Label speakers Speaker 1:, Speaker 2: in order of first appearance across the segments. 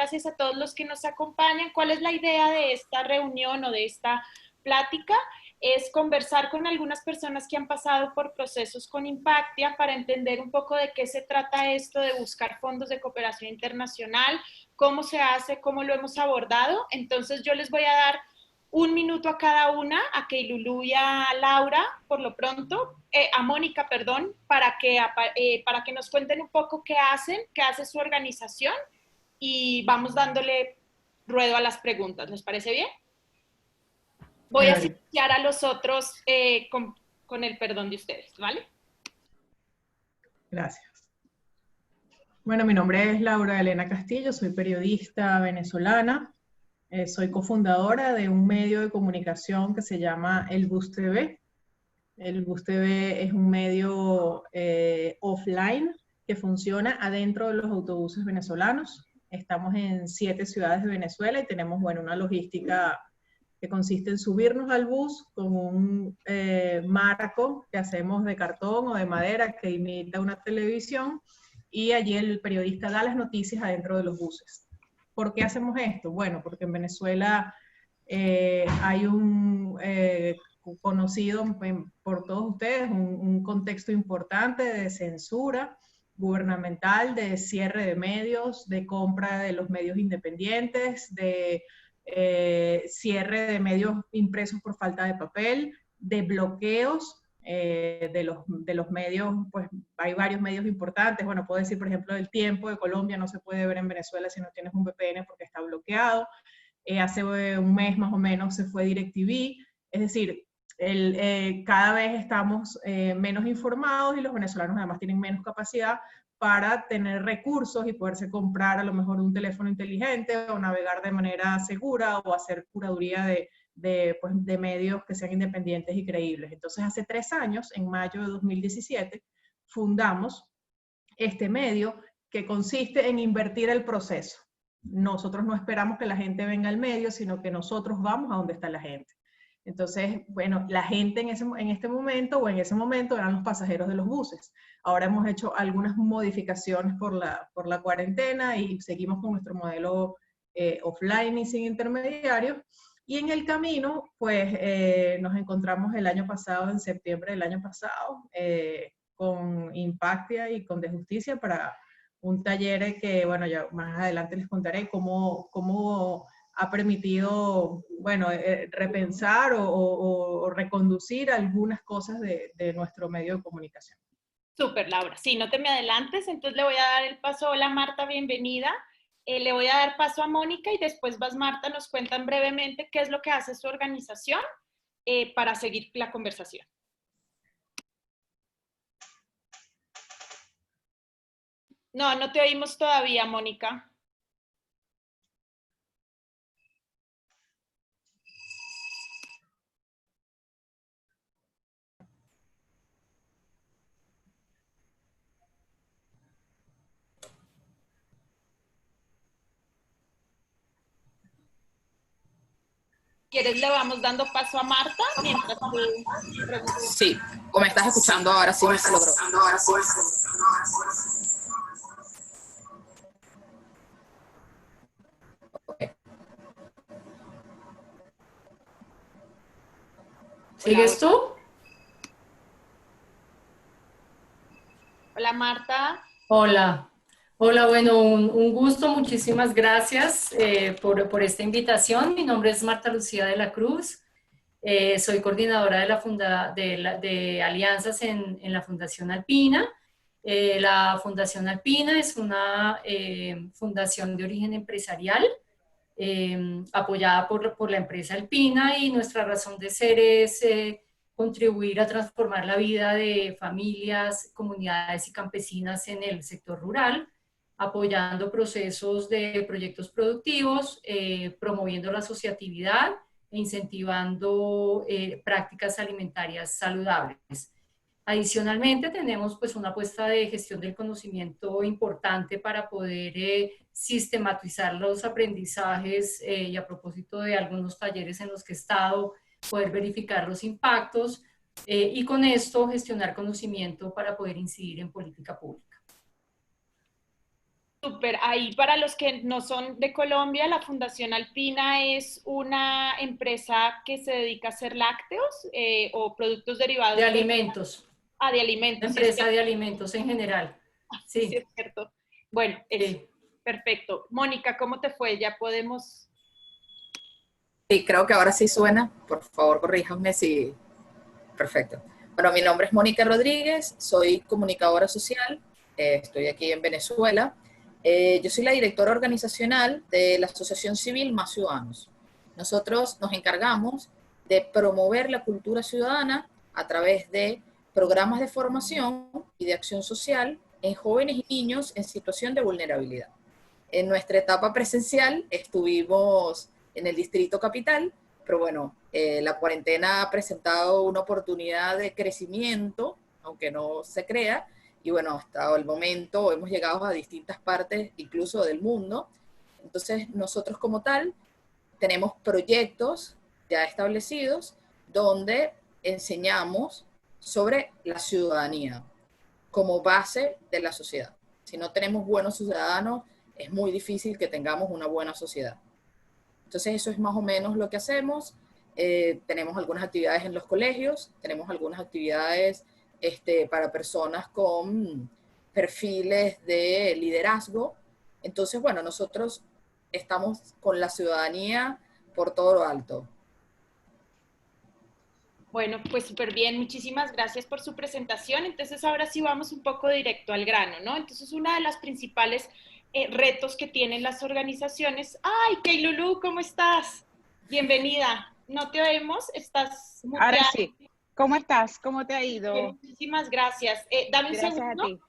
Speaker 1: gracias a todos los que nos acompañan. ¿Cuál es la idea de esta reunión o de esta plática? Es conversar con algunas personas que han pasado por procesos con Impactia para entender un poco de qué se trata esto de buscar fondos de cooperación internacional, cómo se hace, cómo lo hemos abordado. Entonces yo les voy a dar un minuto a cada una, a Keilulu y a Laura, por lo pronto, a Mónica, perdón, para que nos cuenten un poco qué hace su organización y vamos dándole ruedo a las preguntas. ¿Les parece bien? Voy a silenciar a los otros con el perdón de ustedes, ¿vale?
Speaker 2: Gracias. Bueno, mi nombre es Laura Elena Castillo, soy periodista venezolana. Soy cofundadora de un medio de comunicación que se llama El Bus TV. El Bus TV es un medio offline que funciona adentro de los autobuses venezolanos. Estamos en 7 ciudades de Venezuela y tenemos, bueno, una logística que consiste en subirnos al bus con un marco que hacemos de cartón o de madera que imita una televisión, y allí el periodista da las noticias adentro de los buses. ¿Por qué hacemos esto? Bueno, porque en Venezuela hay un conocido por todos ustedes, un contexto importante de censura gubernamental, de cierre de medios, de compra de los medios independientes, de cierre de medios impresos por falta de papel, de bloqueos de los medios. Pues hay varios medios importantes. Bueno, puedo decir, por ejemplo, El Tiempo de Colombia no se puede ver en Venezuela si no tienes un VPN porque está bloqueado. Hace un mes más o menos se fue DirecTV. Es decir, cada vez estamos menos informados y los venezolanos además tienen menos capacidad para tener recursos y poderse comprar a lo mejor un teléfono inteligente o navegar de manera segura o hacer curaduría de medios que sean independientes y creíbles. Entonces, hace 3 años, en mayo de 2017, fundamos este medio que consiste en invertir el proceso. Nosotros no esperamos que la gente venga al medio, sino que nosotros vamos a donde está la gente. Entonces, bueno, la gente en este momento o en ese momento eran los pasajeros de los buses. Ahora hemos hecho algunas modificaciones por la cuarentena y seguimos con nuestro modelo offline y sin intermediarios. Y en el camino, pues nos encontramos el año pasado, en septiembre del año pasado, con Impactia y con De Justicia para un taller que, bueno, ya más adelante les contaré cómo ha permitido, bueno, repensar o reconducir algunas cosas de nuestro medio de comunicación.
Speaker 1: Súper, Laura. Sí, no te me adelantes, entonces le voy a dar el paso. Hola, Marta, bienvenida. Le voy a dar paso a Mónica y después vas, Marta, nos cuentan brevemente qué es lo que hace su organización para seguir la conversación. No, no te oímos todavía, Mónica. ¿Quieres le vamos dando paso a Marta mientras tú preguntas?
Speaker 3: Sí, o me estás escuchando ahora, sí me se logró. Okay. ¿Sigues tú?
Speaker 1: Hola, Marta.
Speaker 4: Hola. Hola, bueno, un gusto, muchísimas gracias por esta invitación. Mi nombre es Marta Lucía de la Cruz, soy coordinadora de alianzas en la Fundación Alpina. La Fundación Alpina es una fundación de origen empresarial apoyada por la empresa Alpina, y nuestra razón de ser es contribuir a transformar la vida de familias, comunidades y campesinas en el sector rural, apoyando procesos de proyectos productivos, promoviendo la asociatividad e incentivando prácticas alimentarias saludables. Adicionalmente, tenemos pues una apuesta de gestión del conocimiento importante para poder sistematizar los aprendizajes y, a propósito de algunos talleres en los que he estado, poder verificar los impactos y con esto gestionar conocimiento para poder incidir en política pública.
Speaker 1: Súper, ahí para los que no son de Colombia, la Fundación Alpina es una empresa que se dedica a hacer lácteos o productos
Speaker 4: De
Speaker 1: derivados
Speaker 4: alimentos,
Speaker 1: de
Speaker 4: una
Speaker 1: alimentos, sí es
Speaker 4: empresa
Speaker 1: cierto.
Speaker 4: de alimentos en general.
Speaker 1: Sí
Speaker 4: Sí,
Speaker 1: es cierto. Bueno, eso,
Speaker 4: sí.
Speaker 1: perfecto. Mónica, ¿cómo te fue? Ya podemos...
Speaker 3: Sí, creo que ahora sí suena. Por favor, corríjanme si... Perfecto. Bueno, mi nombre es Mónica Rodríguez, soy comunicadora social, estoy aquí en Venezuela. Yo soy la directora organizacional de la Asociación Civil Más Ciudadanos. Nosotros nos encargamos de promover la cultura ciudadana a través de programas de formación y de acción social en jóvenes y niños en situación de vulnerabilidad. En nuestra etapa presencial estuvimos en el Distrito Capital, pero bueno, la cuarentena ha presentado una oportunidad de crecimiento, aunque no se crea, y bueno, hasta el momento hemos llegado a distintas partes, incluso del mundo. Entonces, nosotros como tal tenemos proyectos ya establecidos donde enseñamos sobre la ciudadanía como base de la sociedad. Si no tenemos buenos ciudadanos, es muy difícil que tengamos una buena sociedad. Entonces eso es más o menos lo que hacemos. Tenemos algunas actividades en los colegios, tenemos algunas actividades para personas con perfiles de liderazgo. Entonces, bueno, nosotros estamos con la ciudadanía por todo lo alto.
Speaker 1: Bueno, pues súper bien, muchísimas gracias por su presentación. Entonces, ahora sí vamos un poco directo al grano, ¿no? Entonces, una de las principales retos que tienen las organizaciones. ¡Ay, Keilulu, ¿cómo estás? Bienvenida. No te oímos, estás
Speaker 5: Ahora
Speaker 1: muteada.
Speaker 5: sí. ¿Cómo estás? ¿Cómo te ha ido?
Speaker 1: Muchísimas gracias. Dame un
Speaker 5: Gracias a
Speaker 1: segundo.
Speaker 5: ti.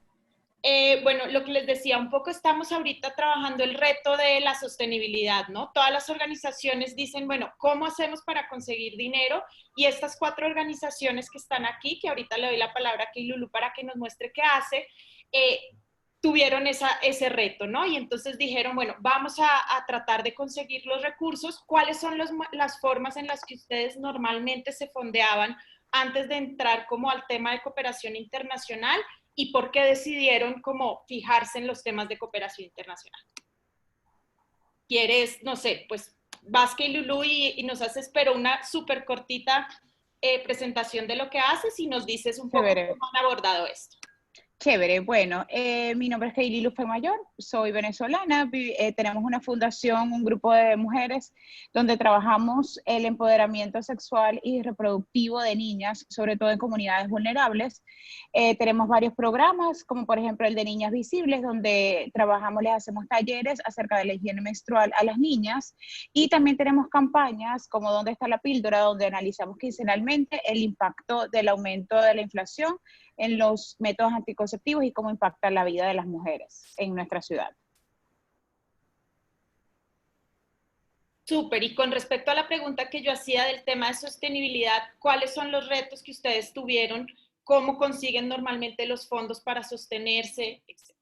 Speaker 1: Bueno, lo que les decía, un poco estamos ahorita trabajando el reto de la sostenibilidad, ¿no? Todas las organizaciones dicen, bueno, ¿cómo hacemos para conseguir dinero? Y estas 4 organizaciones que están aquí, que ahorita le doy la palabra a Keilulu para que nos muestre qué hace, tuvieron ese reto, ¿no? Y entonces dijeron, bueno, vamos a tratar de conseguir los recursos. ¿Cuáles son las formas en las que ustedes normalmente se fondeaban antes de entrar como al tema de cooperación internacional? ¿Y por qué decidieron como fijarse en los temas de cooperación internacional? ¿Quieres, no sé, pues vas que Lulu y nos haces, pero una súper cortita presentación de lo que haces y nos dices un poco
Speaker 5: Chévere.
Speaker 1: cómo han abordado esto?
Speaker 5: Chévere. Bueno, mi nombre es Keili Luz Mayor, soy venezolana. Tenemos una fundación, un grupo de mujeres donde trabajamos el empoderamiento sexual y reproductivo de niñas, sobre todo en comunidades vulnerables. Tenemos varios programas, como por ejemplo el de Niñas Visibles, donde trabajamos, les hacemos talleres acerca de la higiene menstrual a las niñas. Y también tenemos campañas como ¿Dónde está la píldora?, donde analizamos quincenalmente el impacto del aumento de la inflación en los métodos anticonceptivos y cómo impacta la vida de las mujeres en nuestra ciudad.
Speaker 1: Súper, y con respecto a la pregunta que yo hacía del tema de sostenibilidad, ¿cuáles son los retos que ustedes tuvieron? ¿Cómo consiguen normalmente los fondos para sostenerse, etcétera?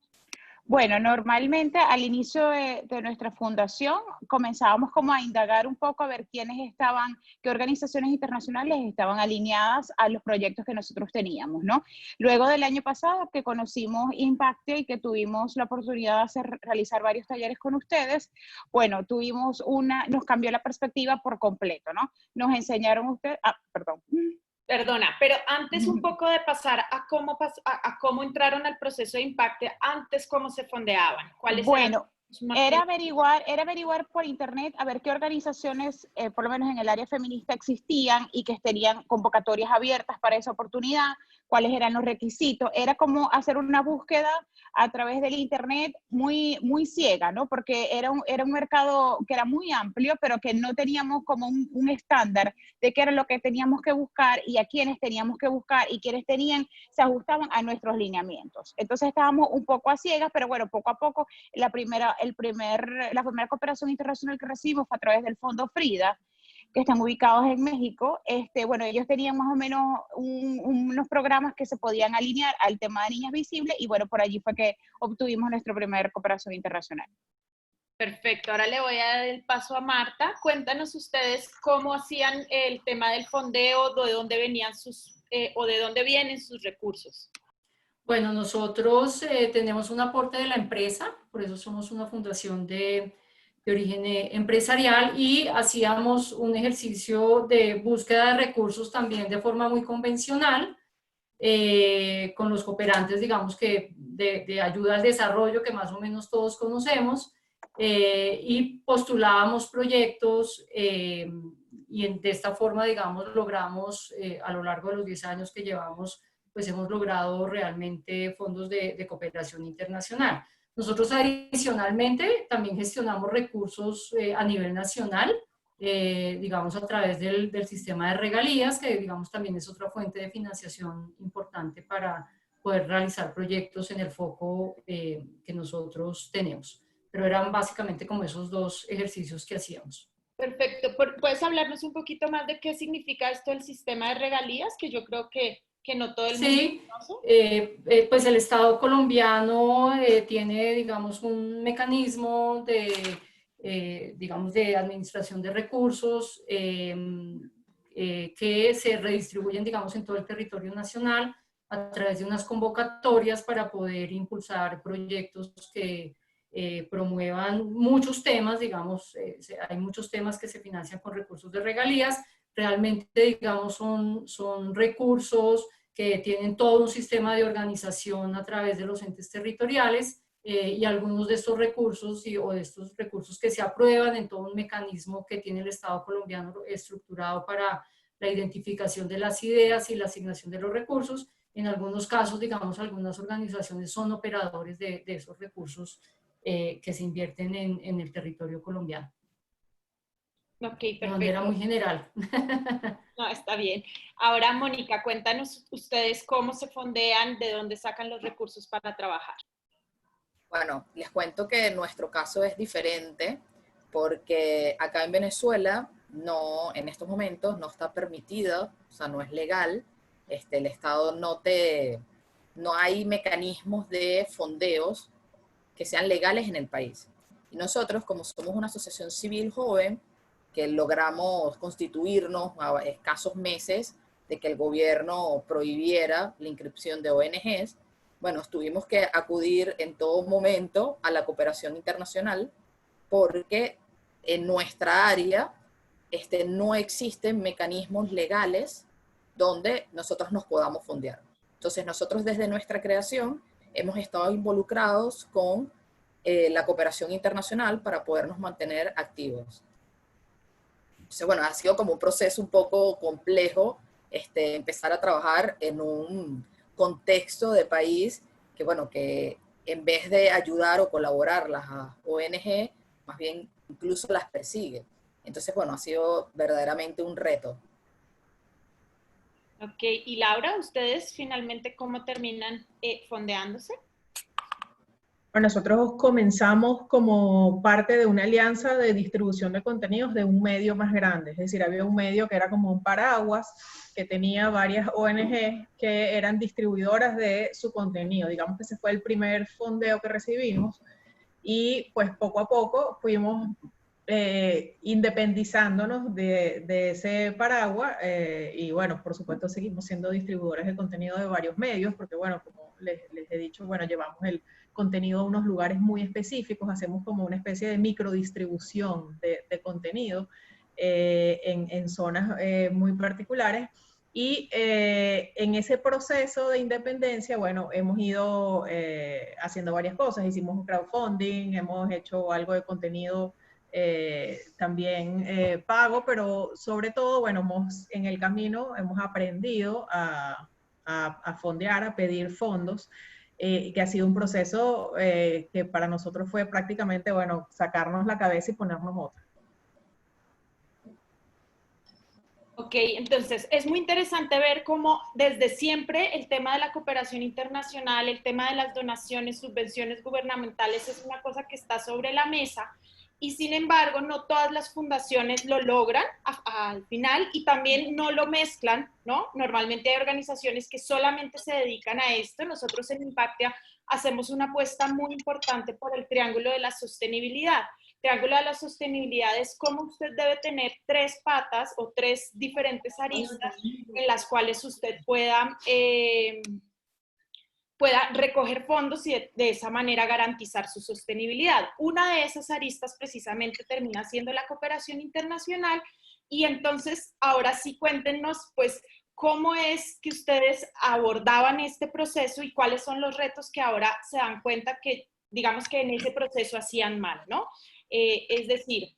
Speaker 5: Bueno, normalmente al inicio de nuestra fundación comenzábamos como a indagar un poco a ver quiénes estaban, qué organizaciones internacionales estaban alineadas a los proyectos que nosotros teníamos, ¿no? Luego del año pasado que conocimos Impactio y que tuvimos la oportunidad de realizar varios talleres con ustedes, bueno, nos cambió la perspectiva por completo, ¿no? Nos enseñaron ustedes, perdón.
Speaker 1: Perdona, pero antes un poco de pasar a cómo entraron al proceso de impacto, antes cómo se fondeaban, cuáles eran
Speaker 5: Bueno,
Speaker 1: los
Speaker 5: era averiguar por internet a ver qué organizaciones, por lo menos en el área feminista, existían y que tenían convocatorias abiertas para esa oportunidad, cuáles eran los requisitos. Era como hacer una búsqueda a través del internet muy, muy ciega, ¿no? Porque era un mercado que era muy amplio, pero que no teníamos como un estándar de qué era lo que teníamos que buscar y a quiénes teníamos que buscar y quiénes se ajustaban a nuestros lineamientos. Entonces estábamos un poco a ciegas, pero bueno, poco a poco la primera cooperación internacional que recibimos fue a través del Fondo Frida, que están ubicados en México. Bueno, ellos tenían más o menos unos programas que se podían alinear al tema de Niñas Visibles y bueno, por allí fue que obtuvimos nuestra primera cooperación internacional.
Speaker 1: Perfecto, ahora le voy a dar el paso a Marta. Cuéntanos ustedes cómo hacían el tema del fondeo, de dónde venían o de dónde vienen sus recursos.
Speaker 4: Bueno, nosotros tenemos un aporte de la empresa, por eso somos una fundación de origen empresarial, y hacíamos un ejercicio de búsqueda de recursos también de forma muy convencional, con los cooperantes, digamos que de ayuda al desarrollo, que más o menos todos conocemos, y postulábamos proyectos, y de esta forma, digamos, logramos a lo largo de los 10 años que llevamos, pues hemos logrado realmente fondos de cooperación internacional. Nosotros adicionalmente también gestionamos recursos a nivel nacional, digamos a través del sistema de regalías, que digamos también es otra fuente de financiación importante para poder realizar proyectos en el foco que nosotros tenemos. Pero eran básicamente como esos dos ejercicios que hacíamos.
Speaker 1: Perfecto. ¿Puedes hablarnos un poquito más de qué significa esto del sistema de regalías? Que yo creo que no todo el mundo
Speaker 4: Sí,
Speaker 1: conoce.
Speaker 4: pues el Estado colombiano tiene, digamos, un mecanismo digamos, de administración de recursos que se redistribuyen, digamos, en todo el territorio nacional a través de unas convocatorias para poder impulsar proyectos que promuevan muchos temas, digamos, hay muchos temas que se financian con recursos de regalías. Realmente, digamos, son recursos que tienen todo un sistema de organización a través de los entes territoriales, y algunos de estos recursos o de estos recursos que se aprueban en todo un mecanismo que tiene el Estado colombiano estructurado para la identificación de las ideas y la asignación de los recursos. En algunos casos, digamos, algunas organizaciones son operadores de esos recursos que se invierten en el territorio colombiano.
Speaker 1: Ok,
Speaker 4: De manera
Speaker 1: perfecto.
Speaker 4: muy general.
Speaker 1: No, está bien. Ahora, Mónica, cuéntanos ustedes cómo se fondean, de dónde sacan los recursos para trabajar.
Speaker 3: Bueno, les cuento que nuestro caso es diferente porque acá en Venezuela no, en estos momentos no está permitido, o sea, no es legal, el Estado no hay mecanismos de fondeos que sean legales en el país. Y nosotros, como somos una asociación civil joven, que logramos constituirnos a escasos meses de que el gobierno prohibiera la inscripción de ONGs, bueno, tuvimos que acudir en todo momento a la cooperación internacional porque en nuestra área no existen mecanismos legales donde nosotros nos podamos fondear. Entonces nosotros desde nuestra creación hemos estado involucrados con la cooperación internacional para podernos mantener activos. Entonces, bueno, ha sido como un proceso un poco complejo empezar a trabajar en un contexto de país que, bueno, que en vez de ayudar o colaborar las ONG, más bien incluso las persigue. Entonces, bueno, ha sido verdaderamente un reto.
Speaker 1: Ok, y Laura, ¿ustedes finalmente cómo terminan fondeándose?
Speaker 2: Bueno, nosotros comenzamos como parte de una alianza de distribución de contenidos de un medio más grande, es decir, había un medio que era como un paraguas que tenía varias ONG que eran distribuidoras de su contenido. Digamos que ese fue el primer fondeo que recibimos y pues poco a poco fuimos independizándonos de ese paraguas y bueno, por supuesto seguimos siendo distribuidores de contenido de varios medios porque bueno, como les he dicho, bueno, llevamos el contenido a unos lugares muy específicos, hacemos como una especie de microdistribución de contenido en zonas muy particulares. Y en ese proceso de independencia, bueno, hemos ido haciendo varias cosas. Hicimos un crowdfunding, hemos hecho algo de contenido también pago, pero sobre todo, bueno, en el camino hemos aprendido a fondear, a pedir fondos, que ha sido un proceso que para nosotros fue prácticamente, bueno, sacarnos la cabeza y ponernos otra.
Speaker 1: Ok, entonces es muy interesante ver cómo desde siempre el tema de la cooperación internacional, el tema de las donaciones, subvenciones gubernamentales es una cosa que está sobre la mesa y sin embargo no todas las fundaciones lo logran al final y también no lo mezclan, ¿no? Normalmente hay organizaciones que solamente se dedican a esto. Nosotros en Impactia hacemos una apuesta muy importante por el triángulo de la sostenibilidad. Triángulo de la sostenibilidad es cómo usted debe tener 3 patas o 3 diferentes aristas en las cuales usted pueda pueda recoger fondos y de esa manera garantizar su sostenibilidad. Una de esas aristas precisamente termina siendo la cooperación internacional, y entonces ahora sí cuéntenos pues cómo es que ustedes abordaban este proceso y cuáles son los retos que ahora se dan cuenta que, digamos que en ese proceso hacían mal, ¿no? Es decir,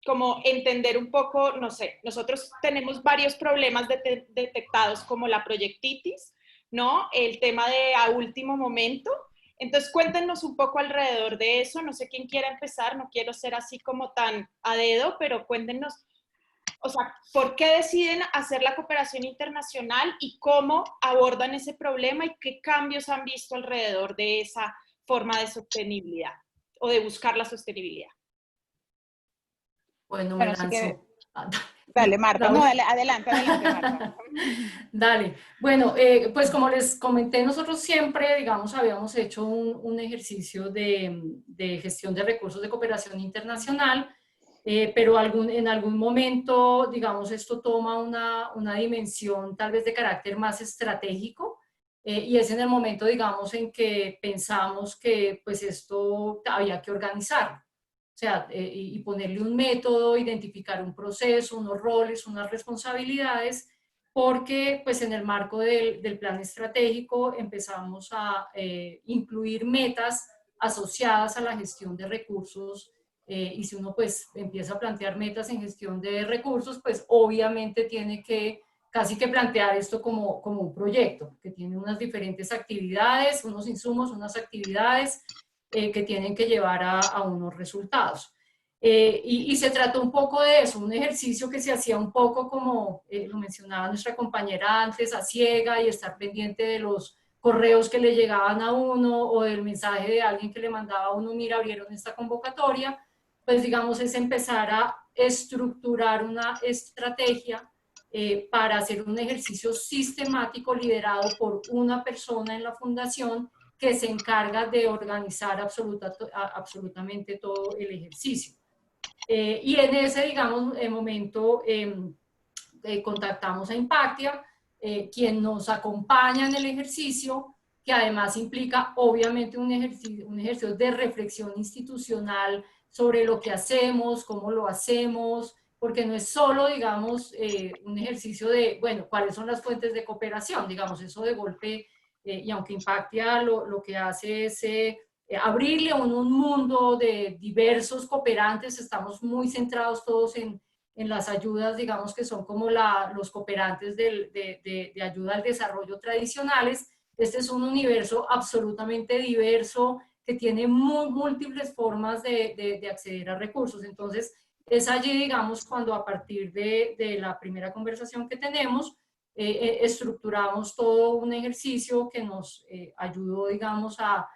Speaker 1: como entender un poco, no sé, nosotros tenemos varios problemas detectados como la proyectitis, ¿no? El tema de a último momento. Entonces, cuéntenos un poco alrededor de eso. No sé quién quiera empezar, no quiero ser así como tan a dedo, pero cuéntenos, o sea, ¿por qué deciden hacer la cooperación internacional y cómo abordan ese problema y qué cambios han visto alrededor de esa forma de sostenibilidad o de buscar la sostenibilidad?
Speaker 4: Bueno, me
Speaker 5: Bueno, sí que...
Speaker 4: lanzo.
Speaker 5: Dale, Marta. No, dale, adelante, adelante, Marta.
Speaker 4: Dale. Bueno, pues como les comenté, nosotros siempre, digamos, habíamos hecho un ejercicio de gestión de recursos de cooperación internacional, pero en algún momento, digamos, esto toma una dimensión tal vez de carácter más estratégico, y es en el momento, digamos, en que pensamos que pues esto había que organizarlo. O sea, y ponerle un método, identificar un proceso, unos roles, unas responsabilidades, porque pues en el marco del plan estratégico empezamos a incluir metas asociadas a la gestión de recursos, y si uno pues empieza a plantear metas en gestión de recursos, pues obviamente tiene que casi que plantear esto como un proyecto, que tiene unas diferentes actividades, unos insumos, unas actividades, que tienen que llevar a unos resultados. Y se trató un poco de eso, un ejercicio que se hacía un poco como lo mencionaba nuestra compañera antes, a ciega, y estar pendiente de los correos que le llegaban a uno o del mensaje de alguien que le mandaba a uno, mira, abrieron esta convocatoria. Pues digamos es empezar a estructurar una estrategia para hacer un ejercicio sistemático liderado por una persona en la fundación que se encarga de organizar absolutamente todo el ejercicio. Y en ese, digamos, momento contactamos a Impactia, quien nos acompaña en el ejercicio, que además implica obviamente un ejercicio de reflexión institucional sobre lo que hacemos, cómo lo hacemos, porque no es solo, digamos, un ejercicio de, bueno, cuáles son las fuentes de cooperación, digamos, eso de golpe, y aunque Impactia lo que hace es abrirle a un mundo de diversos cooperantes, estamos muy centrados todos en las ayudas, digamos, que son como los cooperantes de ayuda al desarrollo tradicionales. Este es un universo absolutamente diverso que tiene múltiples formas de acceder a recursos. Entonces, es allí, digamos, cuando a partir de la primera conversación que tenemos, estructuramos todo un ejercicio que nos ayudó, digamos, a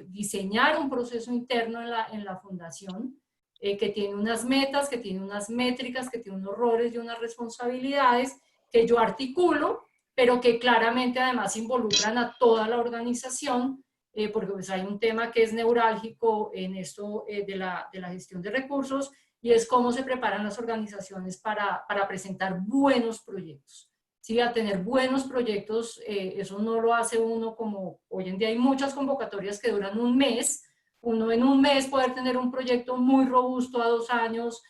Speaker 4: diseñar un proceso interno en la fundación, que tiene unas metas, que tiene unas métricas, que tiene unos roles y unas responsabilidades que yo articulo, pero que claramente además involucran a toda la organización, porque pues hay un tema que es neurálgico en esto de la gestión de recursos, y es cómo se preparan las organizaciones para presentar buenos proyectos. Sí, a tener buenos proyectos, eso no lo hace uno como hoy en día hay muchas convocatorias que duran un mes. Uno en un mes poder tener un proyecto muy robusto a 2 años,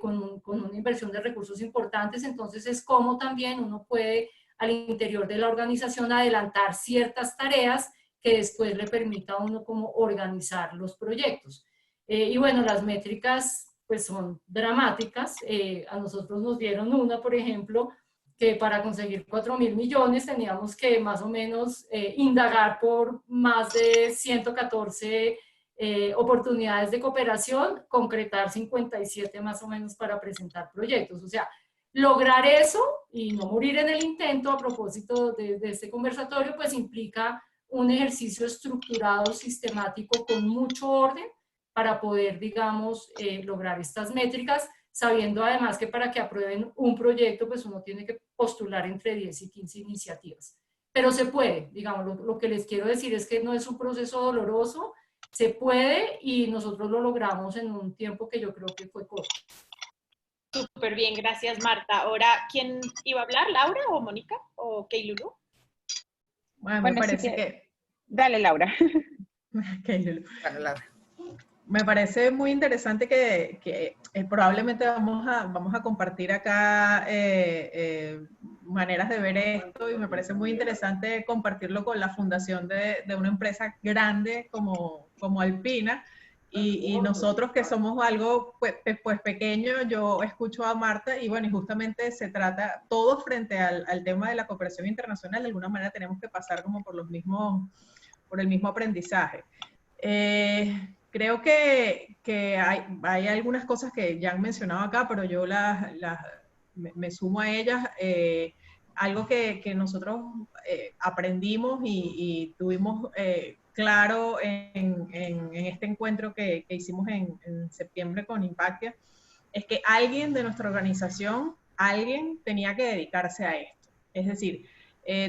Speaker 4: con una inversión de recursos importantes. Entonces es como también uno puede al interior de la organización adelantar ciertas tareas que después le permita a uno como organizar los proyectos. Y bueno, las métricas pues son dramáticas. A nosotros nos dieron una, por ejemplo, que para conseguir 4.000 millones teníamos que más o menos indagar por más de 114 oportunidades de cooperación, concretar 57 más o menos para presentar proyectos. O sea, lograr eso y no morir en el intento, a propósito de este conversatorio, pues implica un ejercicio estructurado, sistemático, con mucho orden, para poder, digamos, lograr estas métricas, sabiendo además que para que aprueben un proyecto, pues uno tiene que postular entre 10 y 15 iniciativas. Pero se puede, digamos, lo que les quiero decir es que no es un proceso doloroso, se puede, y nosotros lo logramos en un tiempo que yo creo que fue corto.
Speaker 1: Súper bien, gracias Marta. Ahora, ¿quién iba a hablar? ¿Laura o Mónica o Keilulu?
Speaker 2: Bueno, me
Speaker 5: Bueno, sí
Speaker 2: parece
Speaker 5: que...
Speaker 2: que...
Speaker 5: Dale, Laura.
Speaker 2: Ok, Lulu.
Speaker 3: Bueno,
Speaker 2: Me parece muy interesante que probablemente vamos a compartir acá maneras de ver esto y me parece muy interesante compartirlo con la fundación de una empresa grande como Alpina y nosotros que somos algo pues pequeño, yo escucho a Marta y bueno, y justamente se trata todo frente al tema de la cooperación internacional, de alguna manera tenemos que pasar como por el mismo aprendizaje. Creo que hay algunas cosas que ya han mencionado acá, pero yo me sumo a ellas. Algo que nosotros aprendimos y tuvimos claro en este encuentro que hicimos en septiembre con Impactia, es que alguien de nuestra organización, alguien tenía que dedicarse a esto. Es decir,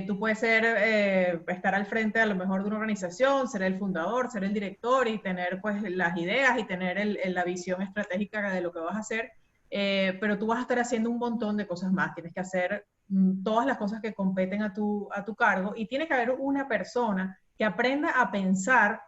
Speaker 2: tú puedes estar al frente a lo mejor de una organización, ser el fundador, ser el director y tener pues las ideas y tener la visión estratégica de lo que vas a hacer, pero tú vas a estar haciendo un montón de cosas más. Tienes que hacer todas las cosas que competen a tu cargo y tiene que haber una persona que aprenda a pensar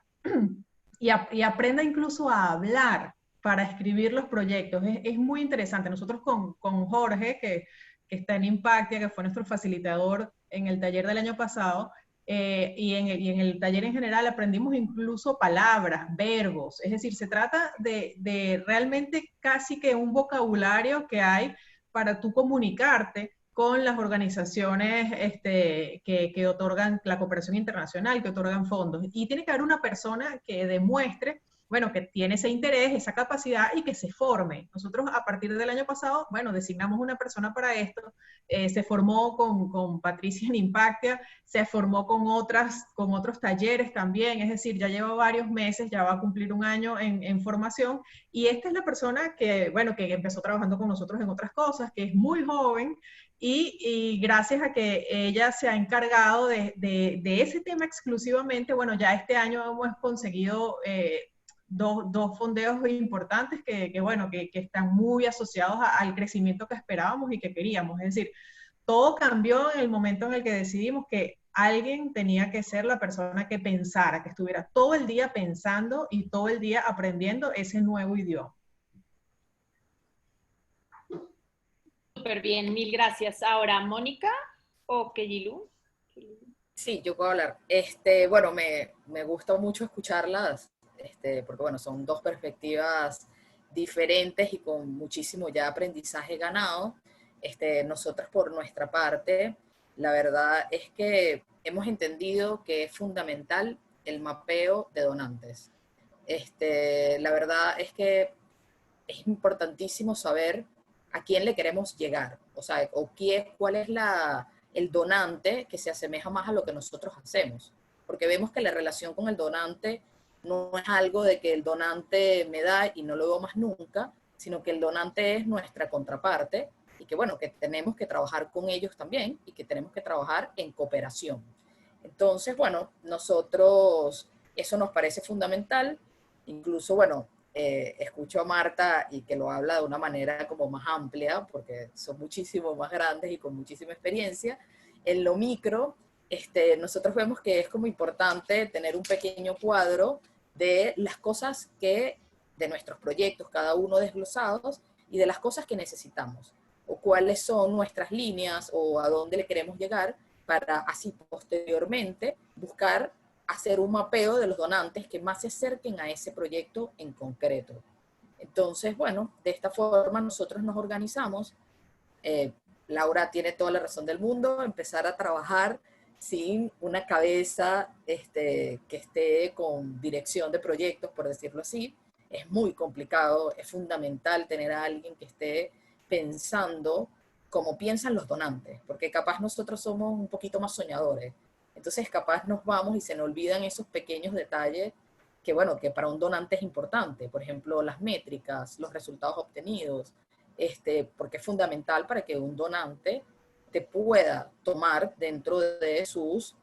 Speaker 2: y aprenda incluso a hablar para escribir los proyectos. Es muy interesante. Nosotros con Jorge, que está en Impactia, que fue nuestro facilitador en el taller del año pasado, y en el taller en general aprendimos incluso palabras, verbos, es decir, se trata de realmente casi que un vocabulario que hay para tú comunicarte con las organizaciones que otorgan la cooperación internacional, que otorgan fondos. Y tiene que haber una persona que demuestre bueno, que tiene ese interés, esa capacidad y que se forme. Nosotros a partir del año pasado, bueno, designamos una persona para esto, se formó con Patricia en Impactia, se formó con otros talleres también, es decir, ya lleva varios meses, ya va a cumplir un año en formación y esta es la persona que, bueno, que empezó trabajando con nosotros en otras cosas, que es muy joven y gracias a que ella se ha encargado de ese tema exclusivamente, bueno, ya este año hemos conseguido dos fondeos importantes bueno, que están muy asociados al crecimiento que esperábamos y que queríamos. Es decir, todo cambió en el momento en el que decidimos que alguien tenía que ser la persona que pensara, que estuviera todo el día pensando y todo el día aprendiendo ese nuevo idioma.
Speaker 1: Súper bien, mil gracias. Ahora, Mónica o Keyilu.
Speaker 3: sí, yo puedo hablar. Bueno, me gusta mucho escucharlas, porque bueno, son dos perspectivas diferentes y con muchísimo ya aprendizaje ganado. Nosotros por nuestra parte, la verdad es que hemos entendido que es fundamental el mapeo de donantes. La verdad es que es importantísimo saber a quién le queremos llegar, o sea, cuál es el donante que se asemeja más a lo que nosotros hacemos, porque vemos que la relación con el donante no es algo de que el donante me da y no lo veo más nunca, sino que el donante es nuestra contraparte y que bueno, que tenemos que trabajar con ellos también y que tenemos que trabajar en cooperación. Entonces, bueno, nosotros, eso nos parece fundamental, incluso, bueno, escucho a Marta y que lo habla de una manera como más amplia, porque son muchísimo más grandes y con muchísima experiencia. En lo micro, nosotros vemos que es como importante tener un pequeño cuadro de las cosas de nuestros proyectos, cada uno desglosados, y de las cosas que necesitamos, o cuáles son nuestras líneas, o a dónde le queremos llegar, para así posteriormente buscar hacer un mapeo de los donantes que más se acerquen a ese proyecto en concreto. Entonces, bueno, de esta forma nosotros nos organizamos. Laura tiene toda la razón del mundo, empezar a trabajar sin una cabeza que esté con dirección de proyectos, por decirlo así, es muy complicado, es fundamental tener a alguien que esté pensando como piensan los donantes, porque capaz nosotros somos un poquito más soñadores. Entonces capaz nos vamos y se nos olvidan esos pequeños detalles que, bueno, que para un donante es importante. Por ejemplo, las métricas, los resultados obtenidos, porque es fundamental para que un donante te pueda tomar dentro de sus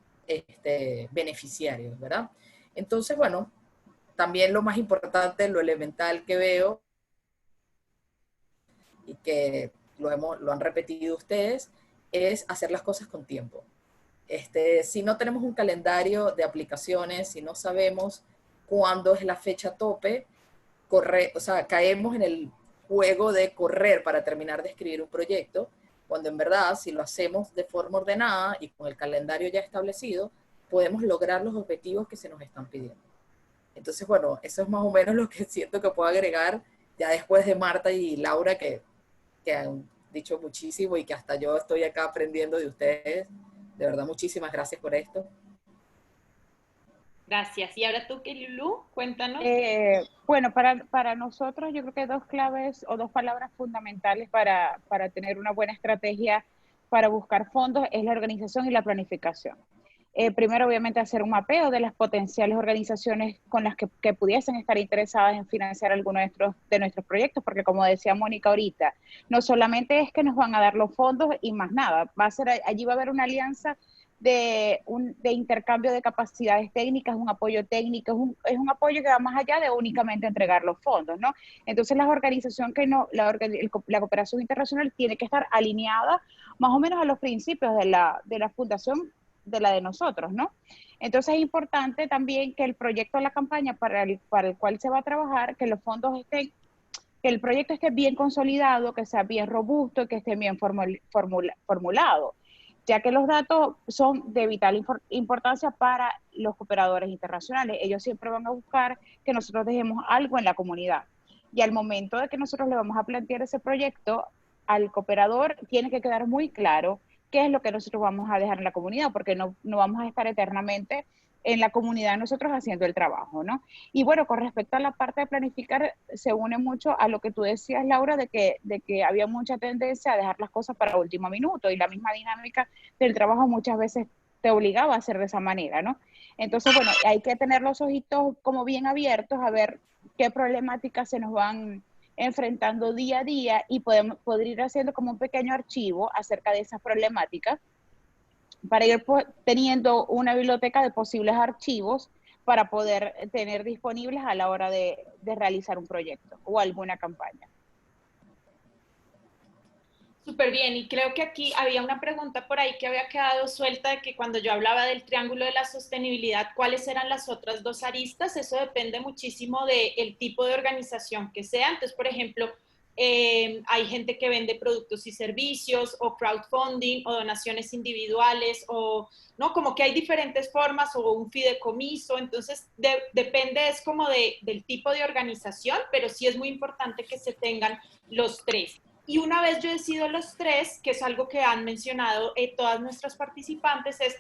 Speaker 3: beneficiarios, ¿verdad? Entonces, bueno, también lo más importante, lo elemental que veo, y que lo han repetido ustedes, es hacer las cosas con tiempo. Si no tenemos un calendario de aplicaciones, si no sabemos cuándo es la fecha tope, caemos en el juego de correr para terminar de escribir un proyecto, cuando en verdad, si lo hacemos de forma ordenada y con el calendario ya establecido, podemos lograr los objetivos que se nos están pidiendo. Entonces, bueno, eso es más o menos lo que siento que puedo agregar ya después de Marta y Laura, que han dicho muchísimo y que hasta yo estoy acá aprendiendo de ustedes. De verdad, muchísimas gracias por esto.
Speaker 1: Gracias. Y ahora tú, Lulu, cuéntanos.
Speaker 5: Bueno, para nosotros yo creo que hay dos claves o dos palabras fundamentales para tener una buena estrategia para buscar fondos es la organización y la planificación. Primero, obviamente, hacer un mapeo de las potenciales organizaciones con las que pudiesen estar interesadas en financiar alguno de nuestros proyectos, porque como decía Mónica ahorita, no solamente es que nos van a dar los fondos y más nada, allí va a haber una alianza de intercambio de capacidades técnicas, un apoyo técnico, es un apoyo que va más allá de únicamente entregar los fondos, ¿no? Entonces la organización la cooperación internacional tiene que estar alineada más o menos a los principios de la fundación de la de nosotros, ¿no? Entonces es importante también que el proyecto de la campaña para el cual se va a trabajar, que los fondos estén, que el proyecto esté bien consolidado, que sea bien robusto, que esté bien formulado, ya que los datos son de vital importancia para los cooperadores internacionales. Ellos siempre van a buscar que nosotros dejemos algo en la comunidad. Y al momento de que nosotros le vamos a plantear ese proyecto, al cooperador tiene que quedar muy claro qué es lo que nosotros vamos a dejar en la comunidad, porque no vamos a estar eternamente en la comunidad nosotros haciendo el trabajo, ¿no? Y bueno, con respecto a la parte de planificar, se une mucho a lo que tú decías, Laura, de que había mucha tendencia a dejar las cosas para último minuto, y la misma dinámica del trabajo muchas veces te obligaba a hacer de esa manera, ¿no? Entonces, bueno, hay que tener los ojitos como bien abiertos a ver qué problemáticas se nos van enfrentando día a día y poder ir haciendo como un pequeño archivo acerca de esas problemáticas para ir teniendo una biblioteca de posibles archivos para poder tener disponibles a la hora de realizar un proyecto o alguna campaña.
Speaker 1: Súper bien, y creo que aquí había una pregunta por ahí que había quedado suelta de que cuando yo hablaba del triángulo de la sostenibilidad, ¿cuáles eran las otras dos aristas? Eso depende muchísimo del tipo de organización que sea. Entonces, por ejemplo, hay gente que vende productos y servicios, o crowdfunding, o donaciones individuales, o no, como que hay diferentes formas, o un fideicomiso. Entonces, depende, es como del tipo de organización, pero sí es muy importante que se tengan los tres. Y una vez yo decido los tres, que es algo que han mencionado todas nuestras participantes, es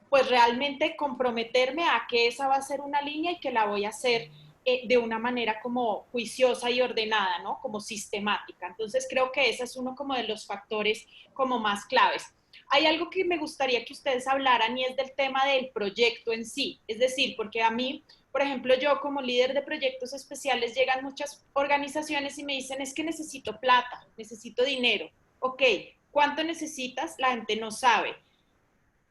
Speaker 1: pues realmente comprometerme a que esa va a ser una línea y que la voy a hacer de una manera como juiciosa y ordenada, ¿no? Como sistemática. Entonces creo que ese es uno como de los factores como más claves. Hay algo que me gustaría que ustedes hablaran y es del tema del proyecto en sí. Es decir, porque a mí, por ejemplo, yo como líder de proyectos especiales, llegan muchas organizaciones y me dicen, es que necesito plata, necesito dinero. Ok, ¿cuánto necesitas? La gente no sabe.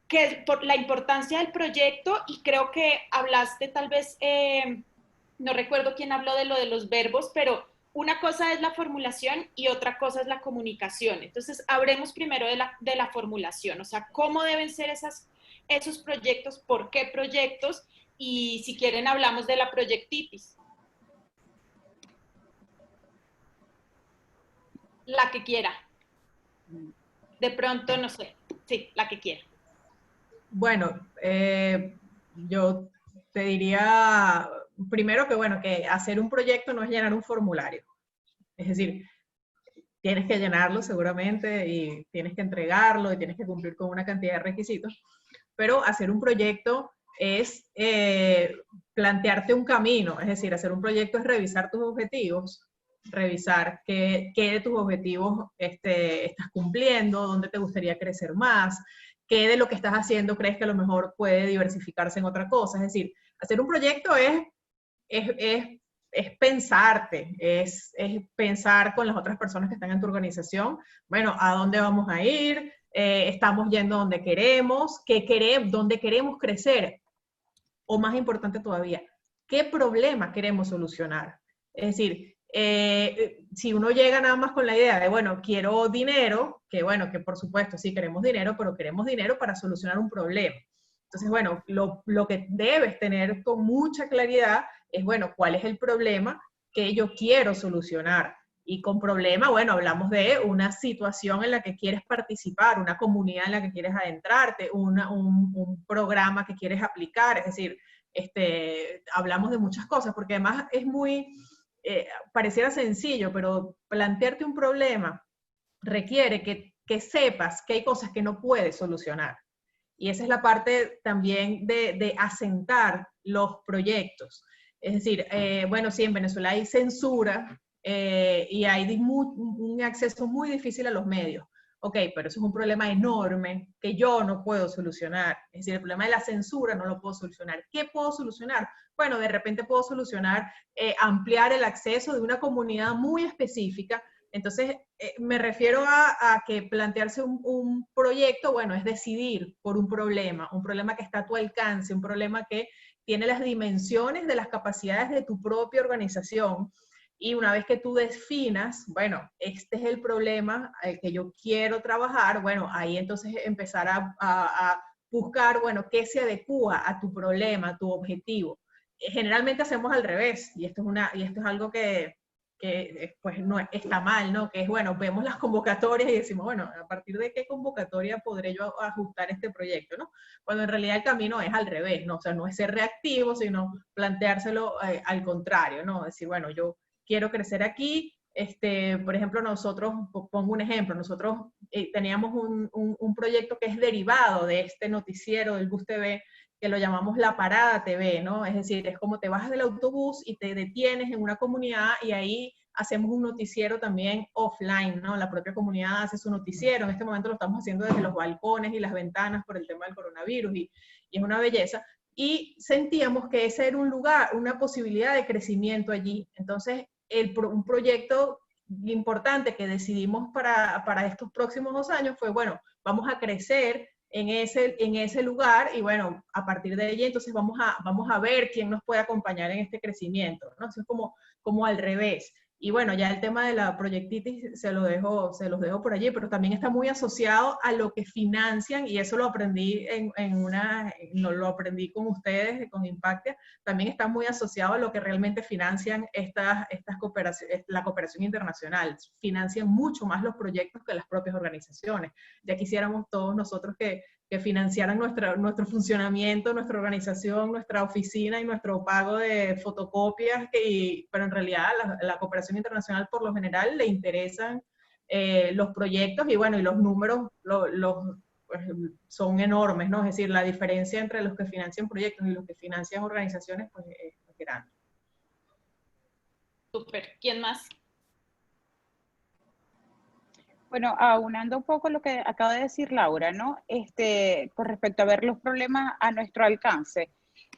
Speaker 1: Que por la importancia del proyecto, y creo que hablaste tal vez, no recuerdo quién habló de lo de los verbos, pero una cosa es la formulación y otra cosa es la comunicación. Entonces, hablemos primero de la formulación, o sea, cómo deben ser esos proyectos, por qué proyectos, y si quieren hablamos de la proyectitis. La que quiera. De pronto, no sé. Sí, la que quiera.
Speaker 2: Bueno, yo te diría primero que, bueno, que hacer un proyecto no es llenar un formulario. Es decir, tienes que llenarlo seguramente y tienes que entregarlo y tienes que cumplir con una cantidad de requisitos, pero hacer un proyecto es plantearte un camino. Es decir, hacer un proyecto es revisar tus objetivos, revisar qué de tus objetivos estás cumpliendo, dónde te gustaría crecer más, qué de lo que estás haciendo crees que a lo mejor puede diversificarse en otra cosa. Es decir, hacer un proyecto es pensarte, es pensar con las otras personas que están en tu organización, bueno, ¿a dónde vamos a ir? ¿Estamos yendo donde queremos? ¿Dónde queremos crecer? O más importante todavía, ¿qué problema queremos solucionar? Es decir, si uno llega nada más con la idea de, bueno, quiero dinero, que bueno, que por supuesto sí queremos dinero, pero queremos dinero para solucionar un problema. Entonces, bueno, lo que debes tener con mucha claridad es, bueno, ¿cuál es el problema que yo quiero solucionar? Y con problema, bueno, hablamos de una situación en la que quieres participar, una comunidad en la que quieres adentrarte, un programa que quieres aplicar, es decir, hablamos de muchas cosas, porque además es muy, pareciera sencillo, pero plantearte un problema requiere que sepas que hay cosas que no puedes solucionar. Y esa es la parte también de asentar los proyectos. Es decir, bueno, sí, en Venezuela hay censura y hay un acceso muy difícil a los medios. Ok, pero eso es un problema enorme que yo no puedo solucionar. Es decir, el problema de la censura no lo puedo solucionar. ¿Qué puedo solucionar? Bueno, de repente puedo solucionar, ampliar el acceso de una comunidad muy específica. Entonces, me refiero a que plantearse un proyecto, bueno, es decidir por un problema que está a tu alcance, un problema que tiene las dimensiones de las capacidades de tu propia organización. Y una vez que tú definas, bueno, este es el problema al que yo quiero trabajar, bueno, ahí entonces empezar a buscar, bueno, qué se adecua a tu problema, a tu objetivo. Generalmente hacemos al revés, y esto es algo que pues no está mal, ¿no? Que es, bueno, vemos las convocatorias y decimos, bueno, a partir de qué convocatoria podré yo ajustar este proyecto, ¿no? Cuando en realidad el camino es al revés, ¿no? O sea, no es ser reactivo, sino planteárselo al contrario, ¿no? Decir, bueno, yo quiero crecer aquí, por ejemplo, nosotros, pongo un ejemplo, nosotros teníamos un proyecto que es derivado de este noticiero del Bus TV, que lo llamamos la parada TV, ¿no? Es decir, es como te bajas del autobús y te detienes en una comunidad y ahí hacemos un noticiero también offline, ¿no? La propia comunidad hace su noticiero. En este momento lo estamos haciendo desde los balcones y las ventanas por el tema del coronavirus y es una belleza. Y sentíamos que ese era un lugar, una posibilidad de crecimiento allí. Entonces, un proyecto importante que decidimos para estos próximos 2 años fue, bueno, vamos a crecer en ese lugar y bueno, a partir de allí entonces vamos a ver quién nos puede acompañar en este crecimiento, ¿no? Eso es como al revés. Y bueno, ya el tema de la proyectitis se los dejo por allí, pero también está muy asociado a lo que financian, y eso lo aprendí no lo aprendí con ustedes, con Impactia, también está muy asociado a lo que realmente financian la cooperación internacional. Financian mucho más los proyectos que las propias organizaciones. Ya quisiéramos todos nosotros que financiaran nuestro funcionamiento, nuestra organización, nuestra oficina y nuestro pago de fotocopias, pero en realidad la cooperación internacional por lo general le interesan los proyectos y bueno, y los números pues, son enormes, ¿no? Es decir, la diferencia entre los que financian proyectos y los que financian organizaciones pues es grande.
Speaker 1: Súper. ¿Quién más?
Speaker 5: Bueno, aunando un poco lo que acaba de decir Laura, ¿no? Con respecto a ver los problemas a nuestro alcance,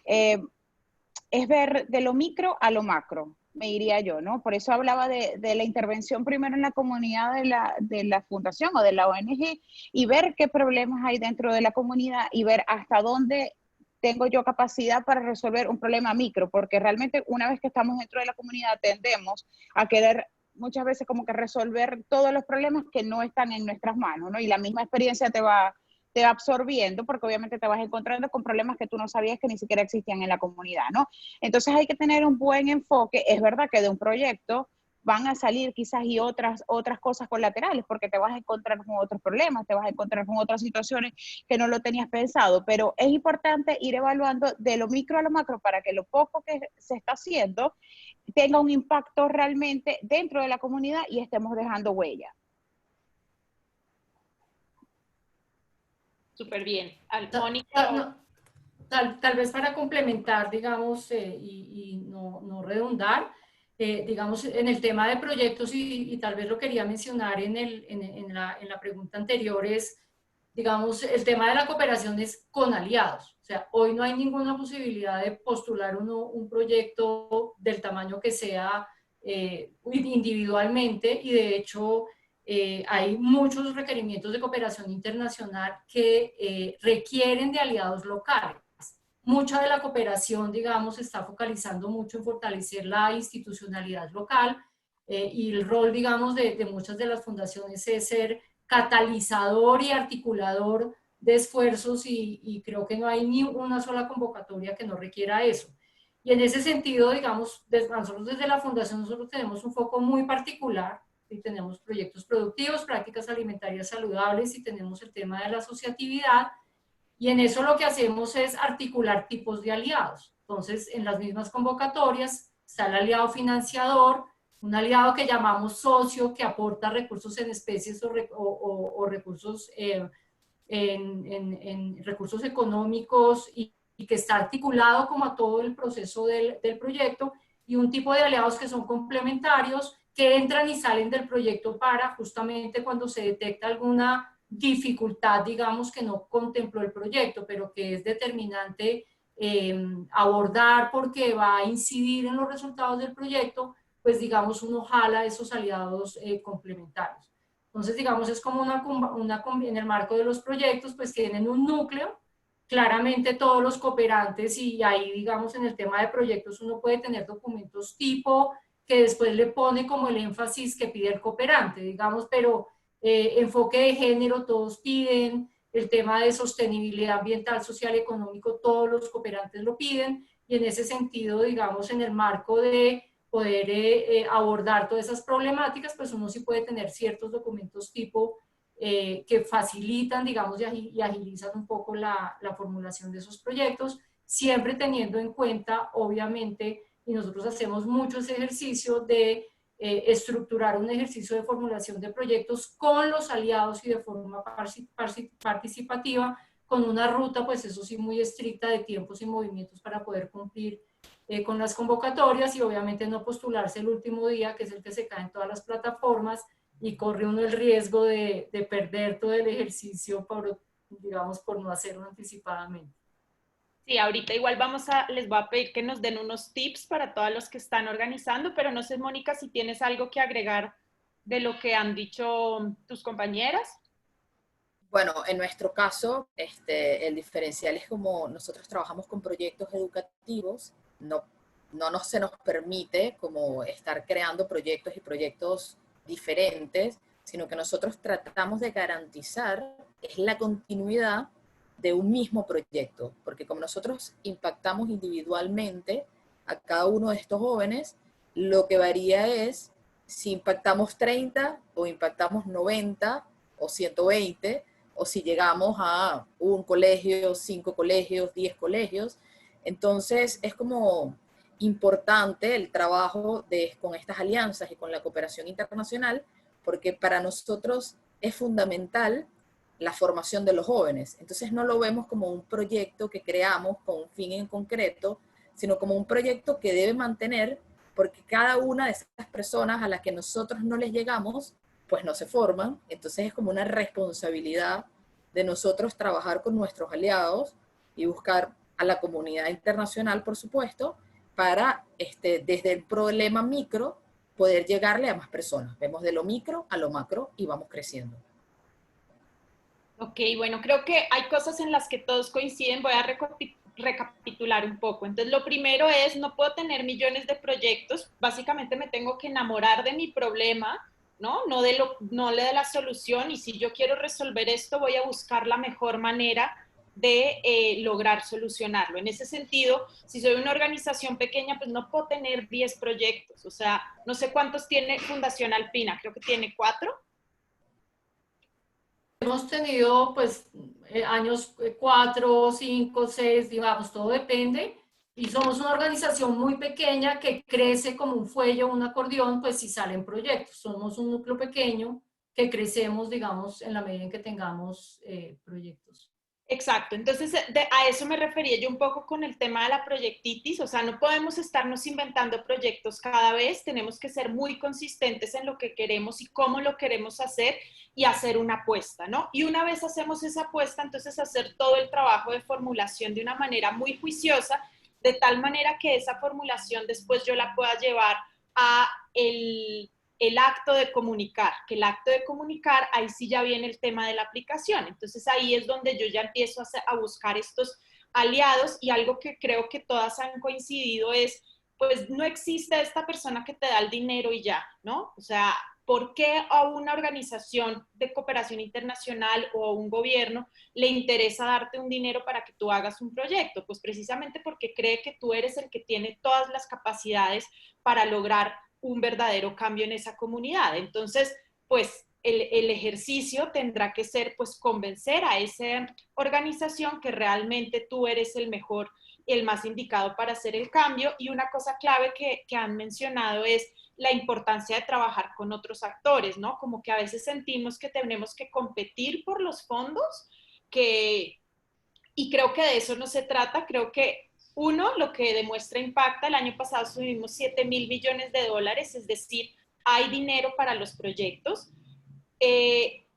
Speaker 5: es ver de lo micro a lo macro, me diría yo, ¿no? Por eso hablaba de la intervención primero en la comunidad de la fundación o de la ONG y ver qué problemas hay dentro de la comunidad y ver hasta dónde tengo yo capacidad para resolver un problema micro, porque realmente una vez que estamos dentro de la comunidad tendemos a querer muchas veces como que resolver todos los problemas que no están en nuestras manos, ¿no? Y la misma experiencia te va absorbiendo, porque obviamente te vas encontrando con problemas que tú no sabías que ni siquiera existían en la comunidad, ¿no? Entonces hay que tener un buen enfoque. Es verdad que de un proyecto van a salir quizás y otras cosas colaterales, porque te vas a encontrar con otros problemas, te vas a encontrar con otras situaciones que no lo tenías pensado, pero es importante ir evaluando de lo micro a lo macro para que lo poco que se está haciendo tenga un impacto realmente dentro de la comunidad y estemos dejando huella.
Speaker 1: Súper bien. Mónica.
Speaker 4: Tal vez para complementar, digamos, y no redundar, digamos, en el tema de proyectos, y tal vez lo quería mencionar en la pregunta anterior, es, digamos, el tema de la cooperación es con aliados. O sea, hoy no hay ninguna posibilidad de postular un proyecto del tamaño que sea individualmente, y de hecho hay muchos requerimientos de cooperación internacional que requieren de aliados locales. Mucha de la cooperación, digamos, está focalizando mucho en fortalecer la institucionalidad local, y el rol, digamos, de muchas de las fundaciones es ser catalizador y articulador de esfuerzos y creo que no hay ni una sola convocatoria que no requiera eso. Y en ese sentido, digamos, nosotros desde la fundación nosotros tenemos un foco muy particular y tenemos proyectos productivos, prácticas alimentarias saludables y tenemos el tema de la asociatividad y en eso lo que hacemos es articular tipos de aliados. Entonces, en las mismas convocatorias está el aliado financiador, un aliado que llamamos socio, que aporta recursos en especies o recursos, en recursos económicos y que está articulado como a todo el proceso del proyecto, y un tipo de aliados que son complementarios, que entran y salen del proyecto para justamente cuando se detecta alguna dificultad, digamos, que no contempló el proyecto, pero que es determinante abordar porque va a incidir en los resultados del proyecto, pues digamos uno jala esos aliados complementarios. Entonces, digamos, es como en el marco de los proyectos, pues tienen un núcleo, claramente todos los cooperantes, y ahí, digamos, en el tema de proyectos uno puede tener documentos tipo que después le pone como el énfasis que pide el cooperante, digamos, pero enfoque de género todos piden, el tema de sostenibilidad ambiental, social, económico, todos los cooperantes lo piden, y en ese sentido, digamos, en el marco de poder abordar todas esas problemáticas, pues uno sí puede tener ciertos documentos tipo que facilitan, digamos, y agilizan un poco la formulación de esos proyectos, siempre teniendo en cuenta, obviamente, y nosotros hacemos mucho ese ejercicio de estructurar un ejercicio de formulación de proyectos con los aliados y de forma participativa, con una ruta, pues eso sí, muy estricta de tiempos y movimientos para poder cumplir con las convocatorias, y obviamente no postularse el último día, que es el que se cae en todas las plataformas, y corre uno el riesgo de perder todo el ejercicio por, digamos, por no hacerlo anticipadamente.
Speaker 1: Sí, ahorita igual les voy a pedir que nos den unos tips para todos los que están organizando, pero no sé, Mónica, si tienes algo que agregar de lo que han dicho tus compañeras.
Speaker 3: Bueno, en nuestro caso, el diferencial es como nosotros trabajamos con proyectos educativos, no se nos permite como estar creando proyectos y proyectos diferentes, sino que nosotros tratamos de garantizar es la continuidad de un mismo proyecto, porque como nosotros impactamos individualmente a cada uno de estos jóvenes, lo que varía es si impactamos 30 o impactamos 90 o 120, o si llegamos a un colegio, 5 colegios, 10 colegios. Entonces es como importante el trabajo con estas alianzas y con la cooperación internacional, porque para nosotros es fundamental la formación de los jóvenes. Entonces no lo vemos como un proyecto que creamos con un fin en concreto, sino como un proyecto que debe mantener, porque cada una de esas personas a las que nosotros no les llegamos, pues no se forman. Entonces es como una responsabilidad de nosotros trabajar con nuestros aliados y buscar a la comunidad internacional, por supuesto, para desde el problema micro poder llegarle a más personas. Vemos de lo micro a lo macro y vamos creciendo.
Speaker 1: Ok, bueno, creo que hay cosas en las que todos coinciden. Voy a recapitular un poco. Entonces, lo primero es, no puedo tener millones de proyectos. Básicamente me tengo que enamorar de mi problema, ¿no? No de la solución. Y si yo quiero resolver esto, voy a buscar la mejor manera de lograr solucionarlo. En ese sentido, si soy una organización pequeña, pues no puedo tener 10 proyectos. O sea, no sé cuántos tiene Fundación Alpina. Creo que tiene 4.
Speaker 4: Hemos tenido pues años 4, 5, 6, digamos, todo depende. Y somos una organización muy pequeña que crece como un fuelle o un acordeón, pues si salen proyectos. Somos un núcleo pequeño que crecemos, digamos, en la medida en que tengamos proyectos.
Speaker 1: Exacto, entonces a eso me refería yo un poco con el tema de la proyectitis, o sea, no podemos estarnos inventando proyectos cada vez, tenemos que ser muy consistentes en lo que queremos y cómo lo queremos hacer y hacer una apuesta, ¿no? Y una vez hacemos esa apuesta, entonces hacer todo el trabajo de formulación de una manera muy juiciosa, de tal manera que esa formulación después yo la pueda llevar a el acto de comunicar, que el acto de comunicar, ahí sí ya viene el tema de la aplicación. Entonces ahí es donde yo ya empiezo a buscar estos aliados y algo que creo que todas han coincidido es pues no existe esta persona que te da el dinero y ya, ¿no? O sea, ¿por qué a una organización de cooperación internacional o a un gobierno le interesa darte un dinero para que tú hagas un proyecto? Pues precisamente porque cree que tú eres el que tiene todas las capacidades para lograr un verdadero cambio en esa comunidad. Entonces, pues el ejercicio tendrá que ser, pues, convencer a esa organización que realmente tú eres el mejor, el más indicado para hacer el cambio. Y una cosa clave que han mencionado es la importancia de trabajar con otros actores, ¿no? Como que a veces sentimos que tenemos que competir por los fondos, y creo que de eso no se trata. Creo que uno, lo que demuestra Impacta, el año pasado subimos 7.000 millones de dólares, es decir, hay dinero para los proyectos.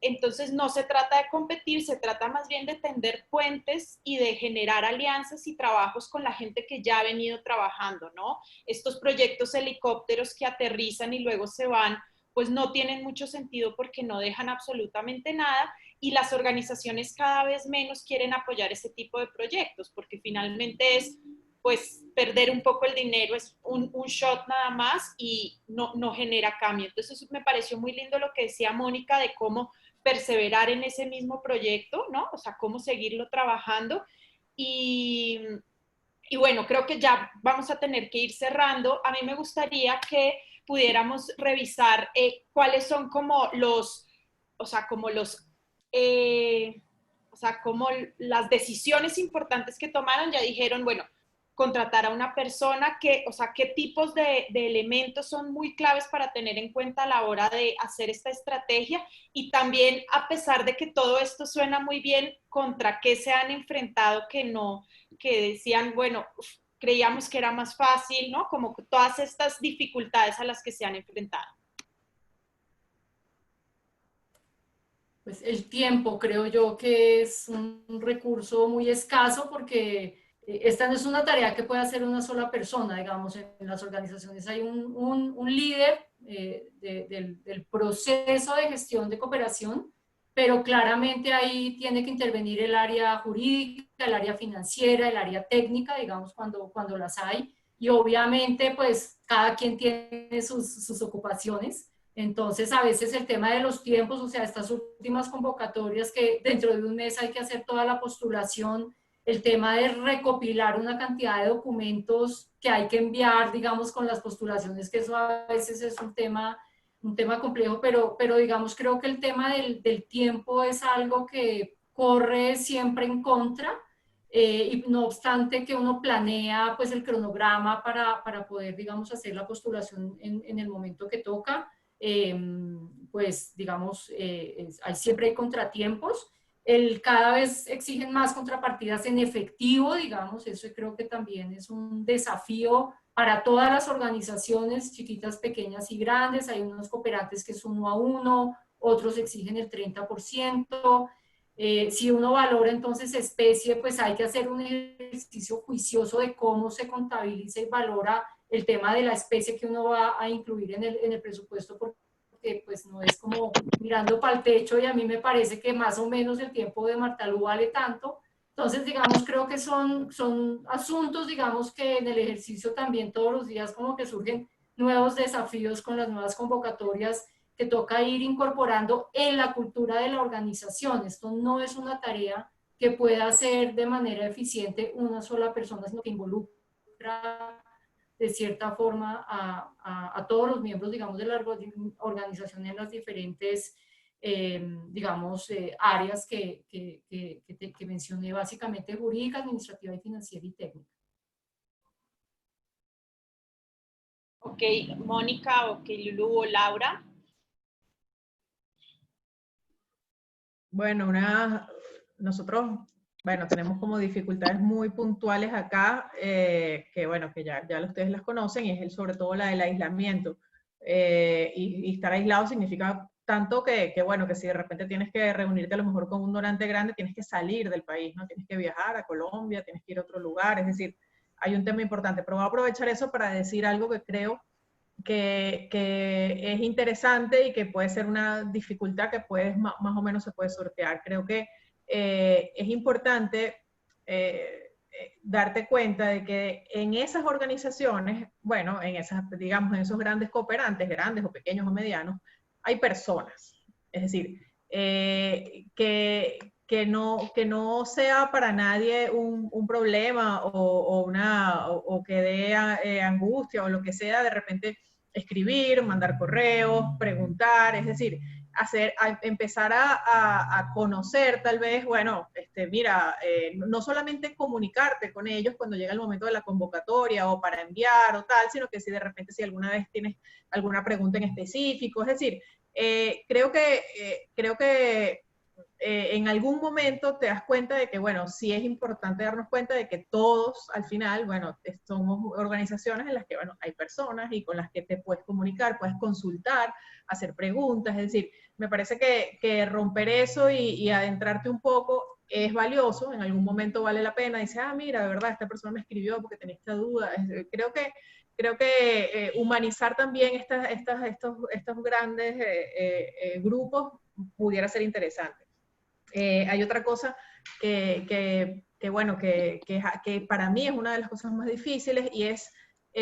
Speaker 1: Entonces no se trata de competir, se trata más bien de tender puentes y de generar alianzas y trabajos con la gente que ya ha venido trabajando, ¿no? Estos proyectos helicópteros que aterrizan y luego se van, pues no tienen mucho sentido porque no dejan absolutamente nada, y las organizaciones cada vez menos quieren apoyar ese tipo de proyectos porque finalmente es, pues, perder un poco el dinero, es un shot nada más y no genera cambio. Entonces me pareció muy lindo lo que decía Mónica de cómo perseverar en ese mismo proyecto, ¿no? O sea, cómo seguirlo trabajando. Y, y bueno, creo que ya vamos a tener que ir cerrando. A mí me gustaría que pudiéramos revisar cuáles son como los, o sea, como los, o sea, como las decisiones importantes que tomaron. Ya dijeron, bueno, contratar a una persona, que, o sea, qué tipos de elementos son muy claves para tener en cuenta a la hora de hacer esta estrategia, y también, a pesar de que todo esto suena muy bien, contra qué se han enfrentado que no, que decían, bueno, creíamos que era más fácil, ¿no? Como todas estas dificultades a las que se han enfrentado.
Speaker 4: Pues el tiempo creo yo que es un recurso muy escaso porque esta no es una tarea que pueda hacer una sola persona, digamos, en las organizaciones hay un líder del proceso de gestión de cooperación, pero claramente ahí tiene que intervenir el área jurídica, el área financiera, el área técnica, digamos, cuando las hay, y obviamente pues cada quien tiene sus ocupaciones. Entonces, a veces el tema de los tiempos, o sea, estas últimas convocatorias que dentro de un mes hay que hacer toda la postulación, el tema de recopilar una cantidad de documentos que hay que enviar, digamos, con las postulaciones, que eso a veces es un tema complejo, pero digamos, creo que el tema del tiempo es algo que corre siempre en contra, y no obstante que uno planea pues el cronograma para poder, digamos, hacer la postulación en el momento que toca. Pues digamos, siempre hay contratiempos. Cada vez exigen más contrapartidas en efectivo, digamos, eso creo que también es un desafío para todas las organizaciones, chiquitas, pequeñas y grandes. Hay unos cooperantes que es 1 a 1, otros exigen el 30%. Si uno valora entonces especie, pues hay que hacer un ejercicio juicioso de cómo se contabiliza y valora el tema de la especie que uno va a incluir en el presupuesto, porque pues no es como mirando para el techo, y a mí me parece que más o menos el tiempo de Martalú vale tanto. Entonces, digamos, creo que son asuntos, digamos, que en el ejercicio también todos los días como que surgen nuevos desafíos con las nuevas convocatorias que toca ir incorporando en la cultura de la organización. Esto no es una tarea que pueda hacer de manera eficiente una sola persona, sino que involucra de cierta forma a todos los miembros, digamos, de la organización en las diferentes, digamos, áreas que mencioné, básicamente jurídica, administrativa y financiera y técnica.
Speaker 1: Ok, Mónica, ok, Lulu o Laura.
Speaker 2: Bueno, nosotros, bueno, tenemos como dificultades muy puntuales acá, que bueno, que ya ustedes las conocen, y es sobre todo la del aislamiento. Y estar aislado significa tanto que, bueno, que si de repente tienes que reunirte a lo mejor con un donante grande, tienes que salir del país, ¿no? Tienes que viajar a Colombia, tienes que ir a otro lugar, es decir, hay un tema importante. Pero voy a aprovechar eso para decir algo que creo que es interesante y que puede ser una dificultad que más o menos se puede sortear. Creo que es importante darte cuenta de que en esas organizaciones, bueno, en esas, digamos, en esos grandes cooperantes, grandes o pequeños o medianos, hay personas. Es decir, que no sea para nadie un problema o que dé angustia o lo que sea, de repente escribir, mandar correos, preguntar, es decir, empezar a conocer tal vez, bueno, mira, no solamente comunicarte con ellos cuando llega el momento de la convocatoria o para enviar o tal, sino que si de repente si alguna vez tienes alguna pregunta en específico, es decir, creo que en algún momento te das cuenta de que, bueno, sí es importante darnos cuenta de que todos, al final, bueno, somos organizaciones en las que, bueno, hay personas y con las que te puedes comunicar, puedes consultar, hacer preguntas, es decir, me parece que romper eso y adentrarte un poco es valioso, en algún momento vale la pena, dice, ah, mira, de verdad, esta persona me escribió porque tenía esta duda, creo que humanizar también estos grandes grupos pudiera ser interesante. Hay otra cosa bueno, que para mí es una de las cosas más difíciles y es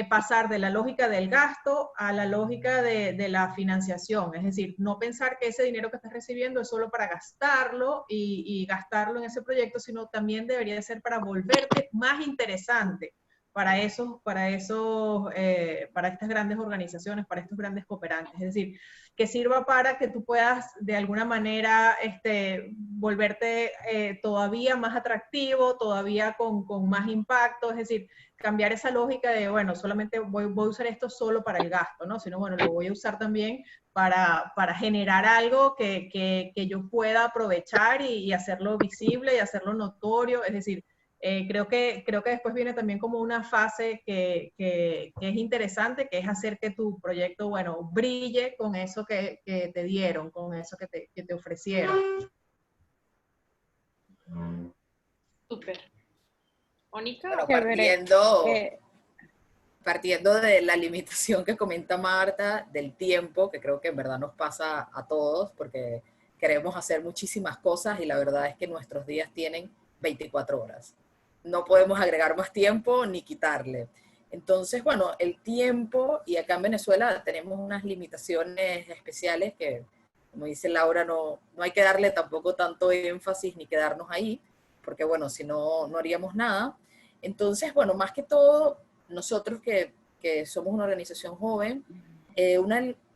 Speaker 2: pasar de la lógica del gasto a la lógica de la financiación. Es decir, no pensar que ese dinero que estás recibiendo es solo para gastarlo y gastarlo en ese proyecto, sino también debería ser para volverte más interesante para estas grandes organizaciones, para estos grandes cooperantes. Es decir, que sirva para que tú puedas de alguna manera volverte todavía más atractivo, todavía con más impacto, es decir, cambiar esa lógica de, bueno, solamente voy a usar esto solo para el gasto, ¿no? Sino, bueno, lo voy a usar también para generar algo que yo pueda aprovechar y hacerlo visible y hacerlo notorio, es decir, creo que después viene también como una fase que es interesante, que es hacer que tu proyecto, bueno, brille con eso que te dieron, con eso que te ofrecieron.
Speaker 1: Súper. Mónica.
Speaker 3: Bueno, partiendo de la limitación que comenta Marta, del tiempo, que creo que en verdad nos pasa a todos, porque queremos hacer muchísimas cosas y la verdad es que nuestros días tienen 24 horas. No podemos agregar más tiempo ni quitarle. Entonces, bueno, el tiempo, y acá en Venezuela tenemos unas limitaciones especiales que, como dice Laura, no hay que darle tampoco tanto énfasis ni quedarnos ahí, porque bueno, si no, no haríamos nada. Entonces, bueno, más que todo, nosotros que somos una organización joven,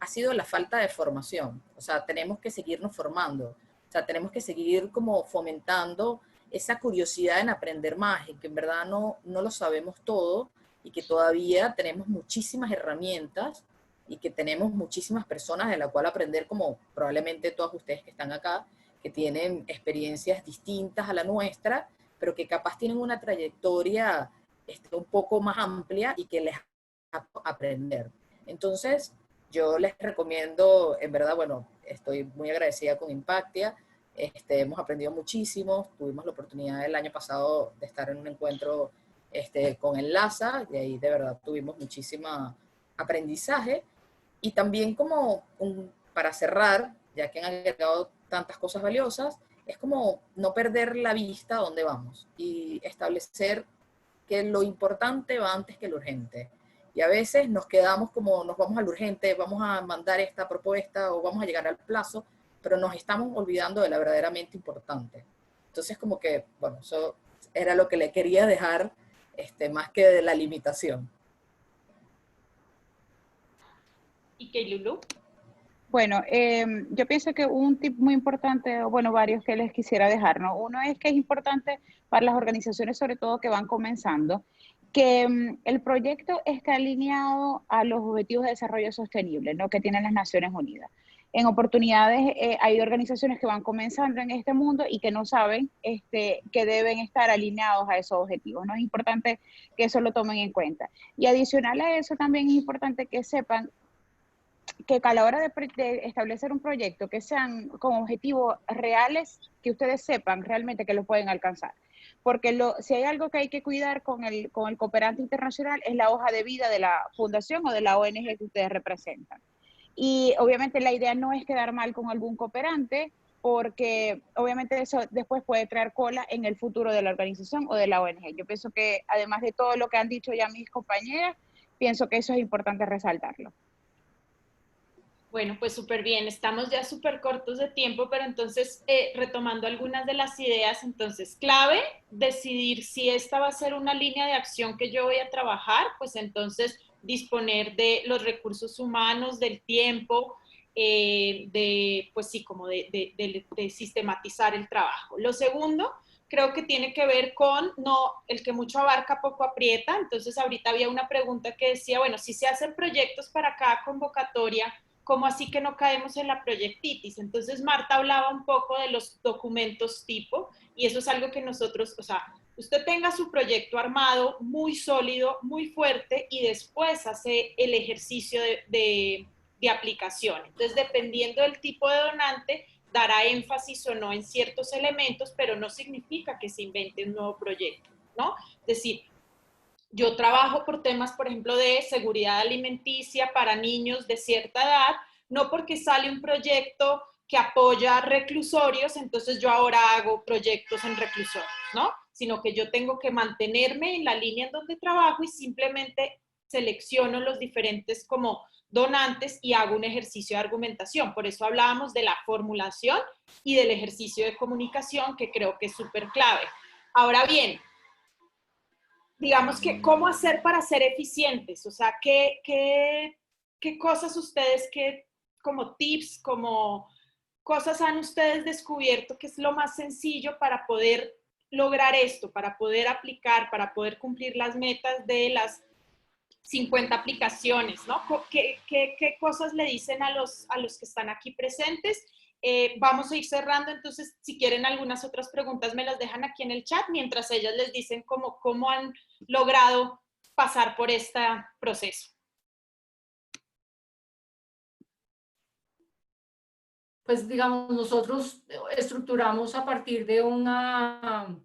Speaker 3: ha sido la falta de formación. O sea, tenemos que seguirnos formando. O sea, tenemos que seguir como fomentando esa curiosidad en aprender más, en que en verdad no lo sabemos todo y que todavía tenemos muchísimas herramientas y que tenemos muchísimas personas de las cuales aprender, como probablemente todos ustedes que están acá, que tienen experiencias distintas a la nuestra, pero que capaz tienen una trayectoria un poco más amplia y que les hace aprender. Entonces, yo les recomiendo, en verdad, bueno, estoy muy agradecida con Impactia. Hemos aprendido muchísimo, tuvimos la oportunidad el año pasado de estar en un encuentro con Enlaza, y ahí de verdad tuvimos muchísimo aprendizaje, y también como para cerrar, ya que han agregado tantas cosas valiosas, es como no perder la vista a dónde vamos, y establecer que lo importante va antes que lo urgente. Y a veces nos quedamos como, nos vamos al urgente, vamos a mandar esta propuesta o vamos a llegar al plazo, pero nos estamos olvidando de la verdaderamente importante. Entonces, como que, bueno, eso era lo que le quería dejar, más que de la limitación.
Speaker 1: ¿Y qué, Lulu?
Speaker 5: Bueno, yo pienso que un tip muy importante, o bueno, varios que les quisiera dejar, ¿no? Uno es que es importante para las organizaciones, sobre todo que van comenzando, que el proyecto esté alineado a los Objetivos de Desarrollo Sostenible, ¿no?, que tienen las Naciones Unidas. En oportunidades hay organizaciones que van comenzando en este mundo y que no saben que deben estar alineados a esos objetivos, ¿no? Es importante que eso lo tomen en cuenta. Y adicional a eso también es importante que sepan que a la hora de establecer un proyecto, que sean con objetivos reales, que ustedes sepan realmente que lo pueden alcanzar. Porque si hay algo que hay que cuidar con el cooperante internacional es la hoja de vida de la fundación o de la ONG que ustedes representan. Y obviamente la idea no es quedar mal con algún cooperante, porque obviamente eso después puede traer cola en el futuro de la organización o de la ONG. Yo pienso que además de todo lo que han dicho ya mis compañeras, pienso que eso es importante resaltarlo.
Speaker 1: Bueno, pues súper bien, estamos ya súper cortos de tiempo, pero entonces retomando algunas de las ideas, entonces clave, decidir si esta va a ser una línea de acción que yo voy a trabajar, pues entonces disponer de los recursos humanos, del tiempo, pues sí, como de sistematizar el trabajo. Lo segundo, creo que tiene que ver con, no, el que mucho abarca, poco aprieta, entonces ahorita había una pregunta que decía, bueno, si se hacen proyectos para cada convocatoria, ¿cómo así que no caemos en la proyectitis? Entonces Marta hablaba un poco de los documentos tipo y eso es algo que nosotros, o sea, usted tenga su proyecto armado muy sólido, muy fuerte y después hace el ejercicio de aplicación. Entonces, dependiendo del tipo de donante, dará énfasis o no en ciertos elementos, pero no significa que se invente un nuevo proyecto, ¿no? Es decir, yo trabajo por temas, por ejemplo, de seguridad alimenticia para niños de cierta edad, no porque sale un proyecto que apoya reclusorios, entonces yo ahora hago proyectos en reclusorios, ¿no? Sino que yo tengo que mantenerme en la línea en donde trabajo y simplemente selecciono los diferentes como donantes y hago un ejercicio de argumentación. Por eso hablábamos de la formulación y del ejercicio de comunicación, que creo que es súper clave. Ahora bien, digamos que, ¿cómo hacer para ser eficientes? O sea, ¿qué cosas ustedes, como tips, como cosas han ustedes descubierto que es lo más sencillo para poder lograr esto, para poder aplicar, para poder cumplir las metas de las 50 aplicaciones, ¿no? ¿Qué cosas le dicen a los que están aquí presentes? Vamos a ir cerrando, entonces si quieren algunas otras preguntas me las dejan aquí en el chat, mientras ellas les dicen cómo han logrado pasar por este proceso.
Speaker 4: Pues digamos, nosotros estructuramos a partir de una,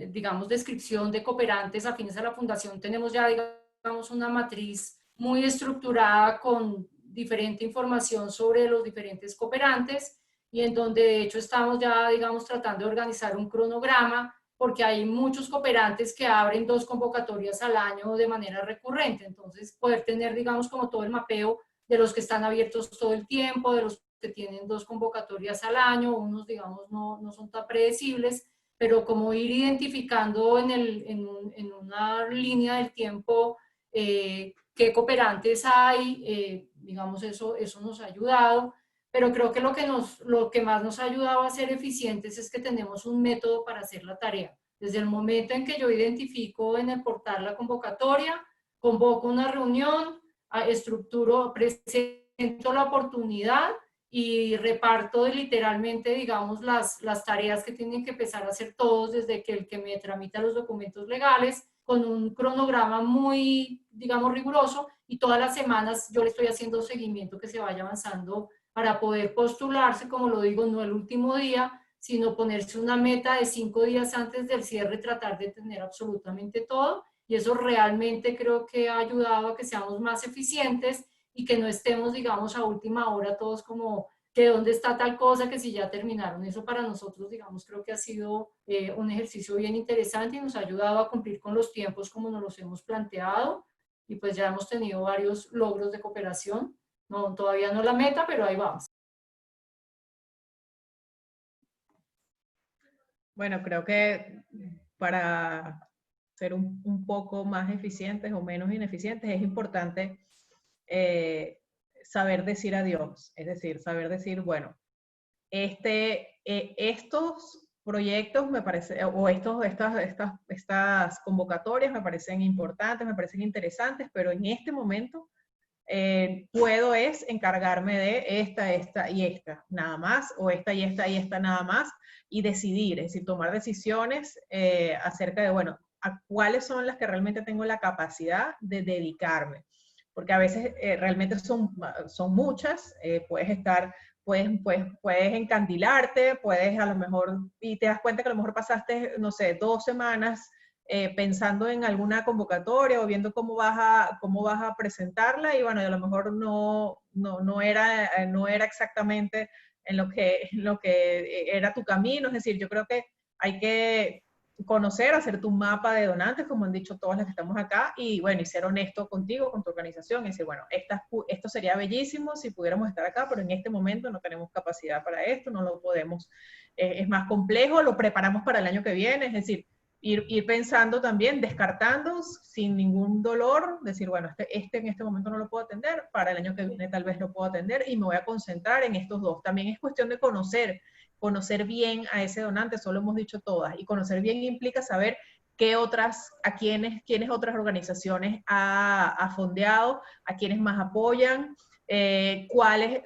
Speaker 4: digamos, descripción de cooperantes afines a la fundación. Tenemos ya, digamos, una matriz muy estructurada con diferente información sobre los diferentes cooperantes y en donde de hecho estamos ya, digamos, tratando de organizar un cronograma porque hay muchos cooperantes que abren 2 convocatorias al año de manera recurrente. Entonces, poder tener, digamos, como todo el mapeo de los que están abiertos todo el tiempo, de los que tienen 2 convocatorias al año, unos, digamos, no son tan predecibles, pero como ir identificando en una línea del tiempo qué cooperantes hay, digamos, eso nos ha ayudado. Pero creo que lo que más nos ha ayudado a ser eficientes es que tenemos un método para hacer la tarea. Desde el momento en que yo identifico en el portal la convocatoria, convoco una reunión, estructuro, presento la oportunidad y reparto literalmente, digamos, las tareas que tienen que empezar a hacer todos, desde que el que me tramita los documentos legales, con un cronograma muy, digamos, riguroso, y todas las semanas yo le estoy haciendo seguimiento que se vaya avanzando para poder postularse, como lo digo, no el último día, sino ponerse una meta de 5 días antes del cierre, tratar de tener absolutamente todo. Y eso realmente creo que ha ayudado a que seamos más eficientes y que no estemos, digamos, a última hora todos como que dónde está tal cosa, que si ya terminaron. Eso para nosotros, digamos, creo que ha sido un ejercicio bien interesante y nos ha ayudado a cumplir con los tiempos como nos los hemos planteado. Y pues ya hemos tenido varios logros de cooperación. No, todavía no la meta, pero ahí vamos.
Speaker 2: Bueno, creo que para ser un poco más eficientes o menos ineficientes es importante saber decir adiós. Es decir, saber decir, bueno, estos proyectos me parece, o estas convocatorias me parecen importantes, me parecen interesantes, pero en este momento puedo encargarme de esta y esta nada más, o esta y esta nada más, y decidir, es decir, tomar decisiones acerca de, bueno, a cuáles son las que realmente tengo la capacidad de dedicarme. Porque a veces realmente son muchas, puedes encandilarte, puedes a lo mejor, y te das cuenta que a lo mejor pasaste, no sé, 2 semanas pensando en alguna convocatoria o viendo cómo vas a presentarla y bueno, a lo mejor no era exactamente en lo que era tu camino. Es decir, yo creo que hay que conocer, hacer tu mapa de donantes, como han dicho todas las que estamos acá, y bueno, y ser honesto contigo, con tu organización, y decir, bueno, esto sería bellísimo si pudiéramos estar acá, pero en este momento no tenemos capacidad para esto, no lo podemos, es más complejo, lo preparamos para el año que viene, es decir, ir pensando también, descartando sin ningún dolor, decir, bueno, en este momento no lo puedo atender, para el año que viene tal vez lo puedo atender y me voy a concentrar en estos dos. También es cuestión de conocer bien a ese donante, eso lo hemos dicho todas, y conocer bien implica saber quiénes otras organizaciones ha fondeado, a quiénes más apoyan,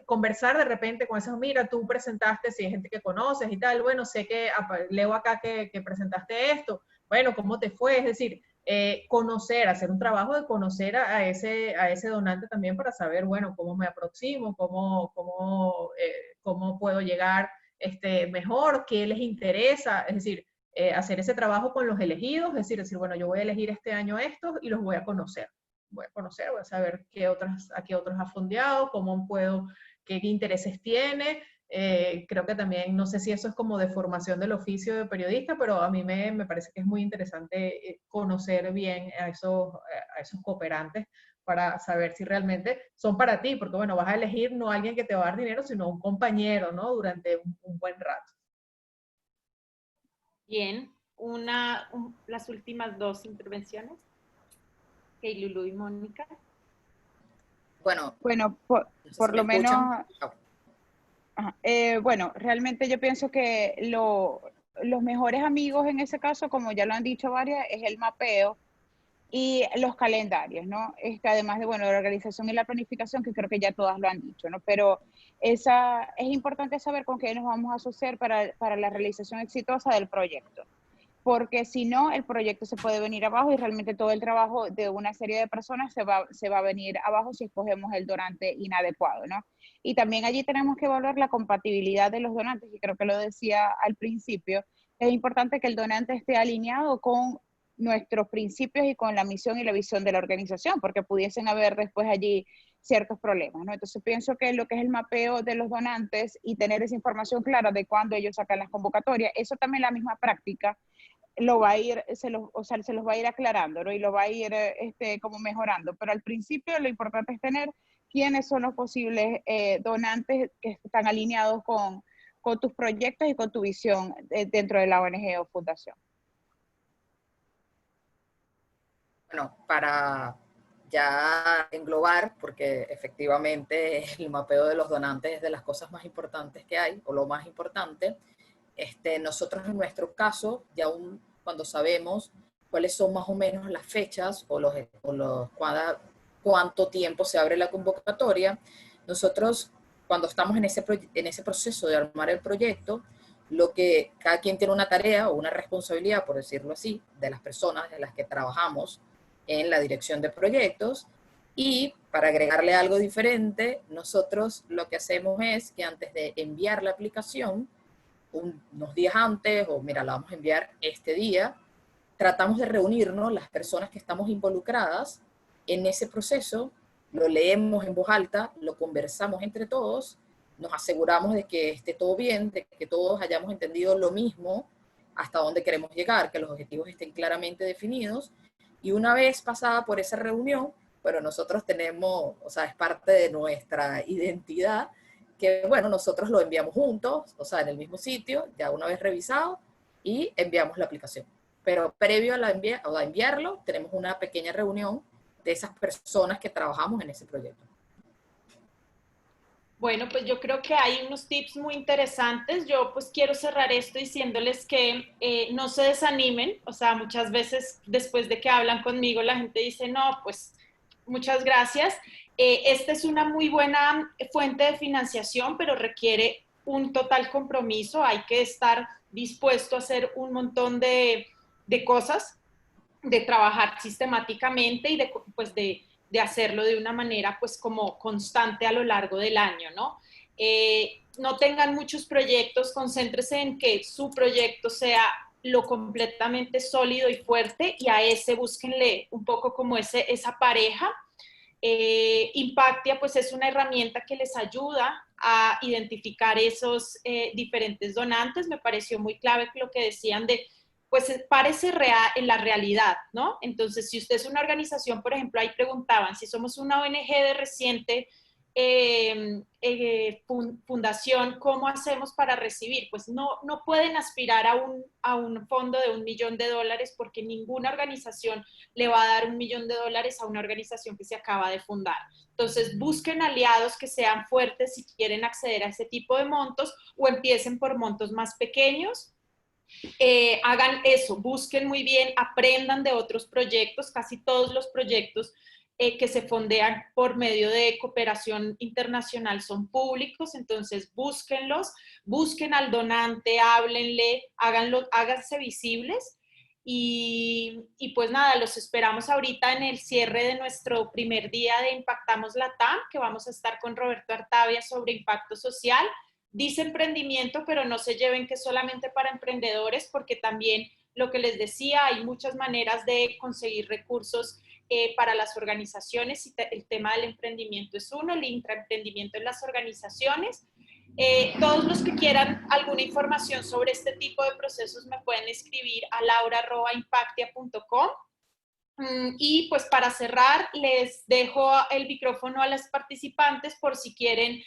Speaker 2: conversar de repente con esos, mira, tú presentaste, si hay gente que conoces y tal, bueno, sé que leo acá que presentaste esto, bueno, ¿cómo te fue? Es decir, hacer un trabajo de conocer a ese donante también para saber, bueno, cómo me aproximo, cómo puedo llegar mejor, qué les interesa, es decir, hacer ese trabajo con los elegidos, es decir, bueno, yo voy a elegir este año estos y los voy a conocer. Voy a saber a qué otros ha fondeado, qué intereses tiene. Creo que también, no sé si eso es como de formación del oficio de periodista, pero a mí me parece que es muy interesante conocer bien a esos cooperantes para saber si realmente son para ti, porque bueno, vas a elegir no a alguien que te va a dar dinero, sino a un compañero, ¿no? Durante un buen rato.
Speaker 1: Bien, las últimas dos intervenciones, Lulu y Mónica.
Speaker 3: Bueno,
Speaker 5: por lo menos, bueno, realmente yo pienso que los mejores amigos en ese caso, como ya lo han dicho varias, es el mapeo y los calendarios, ¿no? Además de, bueno, la organización y la planificación, que creo que ya todas lo han dicho, ¿no? Pero es importante saber con qué nos vamos a asociar para la realización exitosa del proyecto, porque si no, el proyecto se puede venir abajo y realmente todo el trabajo de una serie de personas se va a venir abajo si escogemos el donante inadecuado, ¿no? Y también allí tenemos que evaluar la compatibilidad de los donantes, y creo que lo decía al principio, es importante que el donante esté alineado con nuestros principios y con la misión y la visión de la organización, porque pudiesen haber después allí ciertos problemas, ¿no? Entonces pienso que lo que es el mapeo de los donantes y tener esa información clara de cuándo ellos sacan las convocatorias, eso también la misma práctica lo va a ir, se los va a ir aclarando, ¿no? Y lo va a ir como mejorando. Pero al principio lo importante es tener quiénes son los posibles donantes que están alineados con tus proyectos y con tu visión dentro de la ONG o fundación.
Speaker 3: Bueno, para ya englobar, porque efectivamente el mapeo de los donantes es de las cosas más importantes que hay, o lo más importante. Nosotros en nuestro caso, ya cuando sabemos cuáles son más o menos las fechas cuánto tiempo se abre la convocatoria, nosotros cuando estamos en ese proceso de armar el proyecto, cada quien tiene una tarea o una responsabilidad, por decirlo así, de las personas de las que trabajamos en la dirección de proyectos, y para agregarle algo diferente, nosotros lo que hacemos es que antes de enviar la aplicación, unos días antes, o mira, la vamos a enviar este día, tratamos de reunirnos las personas que estamos involucradas en ese proceso, lo leemos en voz alta, lo conversamos entre todos, nos aseguramos de que esté todo bien, de que todos hayamos entendido lo mismo, hasta dónde queremos llegar, que los objetivos estén claramente definidos, y una vez pasada por esa reunión, pero nosotros tenemos, o sea, es parte de nuestra identidad, que bueno, nosotros lo enviamos juntos, o sea, en el mismo sitio, ya una vez revisado, y enviamos la aplicación. Pero previo a enviarlo, tenemos una pequeña reunión de esas personas que trabajamos en ese proyecto.
Speaker 1: Bueno, pues yo creo que hay unos tips muy interesantes. Yo pues quiero cerrar esto diciéndoles que no se desanimen. O sea, muchas veces después de que hablan conmigo la gente dice, no, pues muchas gracias. Esta es una muy buena fuente de financiación, pero requiere un total compromiso. Hay que estar dispuesto a hacer un montón de cosas, de trabajar sistemáticamente y de hacerlo de una manera pues como constante a lo largo del año, ¿no? No tengan muchos proyectos, concéntrese en que su proyecto sea lo completamente sólido y fuerte, y a ese búsquenle un poco como esa pareja. Impactia pues es una herramienta que les ayuda a identificar esos diferentes donantes. Me pareció muy clave lo que decían de, pues parece real en la realidad, ¿no? Entonces, si usted es una organización, por ejemplo, ahí preguntaban, si somos una ONG de reciente fundación, ¿cómo hacemos para recibir? Pues no pueden aspirar a un fondo de $1 millón porque ninguna organización le va a dar $1 millón a una organización que se acaba de fundar. Entonces, busquen aliados que sean fuertes si quieren acceder a ese tipo de montos o empiecen por montos más pequeños. Hagan eso, busquen muy bien, aprendan de otros proyectos, casi todos los proyectos que se fondean por medio de cooperación internacional son públicos, entonces búsquenlos, busquen al donante, háblenle, háganse visibles y pues nada, los esperamos ahorita en el cierre de nuestro primer día de Impactamos Latam, que vamos a estar con Roberto Artavia sobre impacto social. Dice emprendimiento, pero no se lleven que es solamente para emprendedores, porque también lo que les decía, hay muchas maneras de conseguir recursos para las organizaciones y el tema del emprendimiento es uno, el intraemprendimiento en las organizaciones. Todos los que quieran alguna información sobre este tipo de procesos me pueden escribir a laura@impactia.com. Y pues para cerrar, les dejo el micrófono a las participantes por si quieren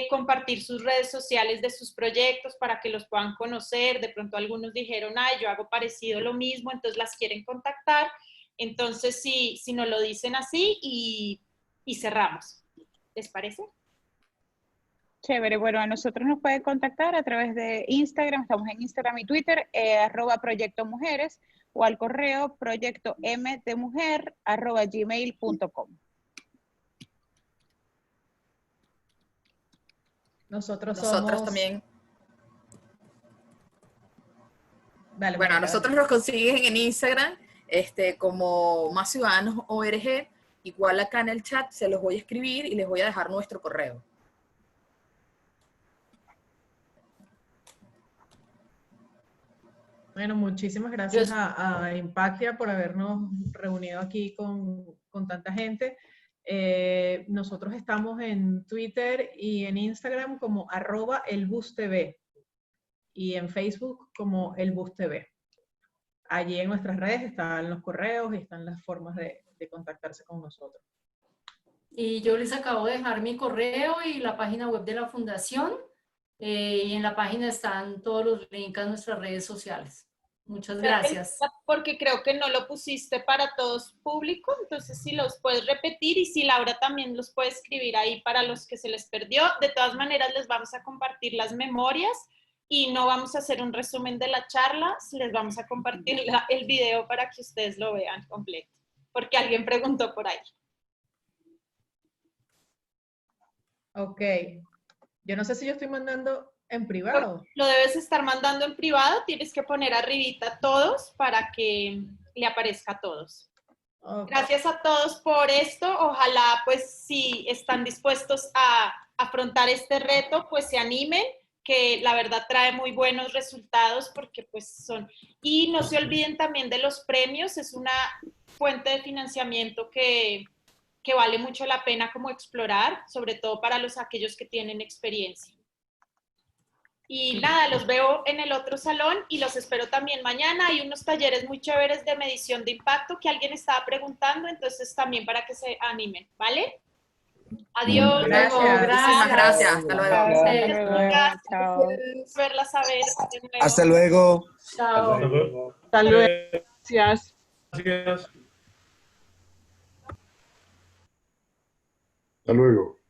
Speaker 1: compartir sus redes sociales de sus proyectos para que los puedan conocer. De pronto algunos dijeron, ay, yo hago parecido lo mismo, entonces las quieren contactar. Entonces, si nos lo dicen así y cerramos. ¿Les parece?
Speaker 5: Chévere, bueno, a nosotros nos pueden contactar a través de Instagram, estamos en Instagram y Twitter, @Proyecto Mujeres, o al correo proyectomdemujer@gmail.com.
Speaker 2: Nosotros
Speaker 3: también.
Speaker 2: Dale,
Speaker 3: Bueno,
Speaker 2: Mónica,
Speaker 3: nosotros
Speaker 2: dale.
Speaker 3: nos consiguen en Instagram como Más Ciudadanos ORG. Igual acá en el chat se los voy a escribir y les voy a dejar nuestro correo.
Speaker 2: Bueno, muchísimas gracias a Impactia por habernos reunido aquí con tanta gente. Nosotros estamos en Twitter y en Instagram como @elbustv y en Facebook como elbustv. Allí en nuestras redes están los correos y están las formas de contactarse con nosotros.
Speaker 4: Y yo les acabo de dejar mi correo y la página web de la fundación. Y en la página están todos los links a nuestras redes sociales. Muchas gracias.
Speaker 1: Porque creo que no lo pusiste para todos público, entonces si los puedes repetir y si Laura también los puede escribir ahí para los que se les perdió. De todas maneras les vamos a compartir las memorias y no vamos a hacer un resumen de la charla, les vamos a compartir el video para que ustedes lo vean completo, porque alguien preguntó por ahí.
Speaker 2: Ok. Yo no sé si yo estoy mandando en privado.
Speaker 1: Lo debes estar mandando en privado, tienes que poner arribita todos para que le aparezca a todos. Okay. Gracias a todos por esto, ojalá pues si están dispuestos a afrontar este reto, pues se animen, que la verdad trae muy buenos resultados porque pues son, y no se olviden también de los premios, es una fuente de financiamiento que vale mucho la pena como explorar, sobre todo para aquellos que tienen experiencia. Y nada, los veo en el otro salón y los espero también mañana. Hay unos talleres muy chéveres de medición de impacto que alguien estaba preguntando, entonces también para que se animen, ¿vale? Adiós.
Speaker 2: Gracias.
Speaker 3: Muchísimas gracias. Hasta luego.
Speaker 5: Gracias. Chao.
Speaker 1: Verlas a ver.
Speaker 6: Hasta luego.
Speaker 4: Chao.
Speaker 7: Hasta luego.
Speaker 5: Hasta luego. Gracias.
Speaker 7: Gracias.
Speaker 6: Hasta luego.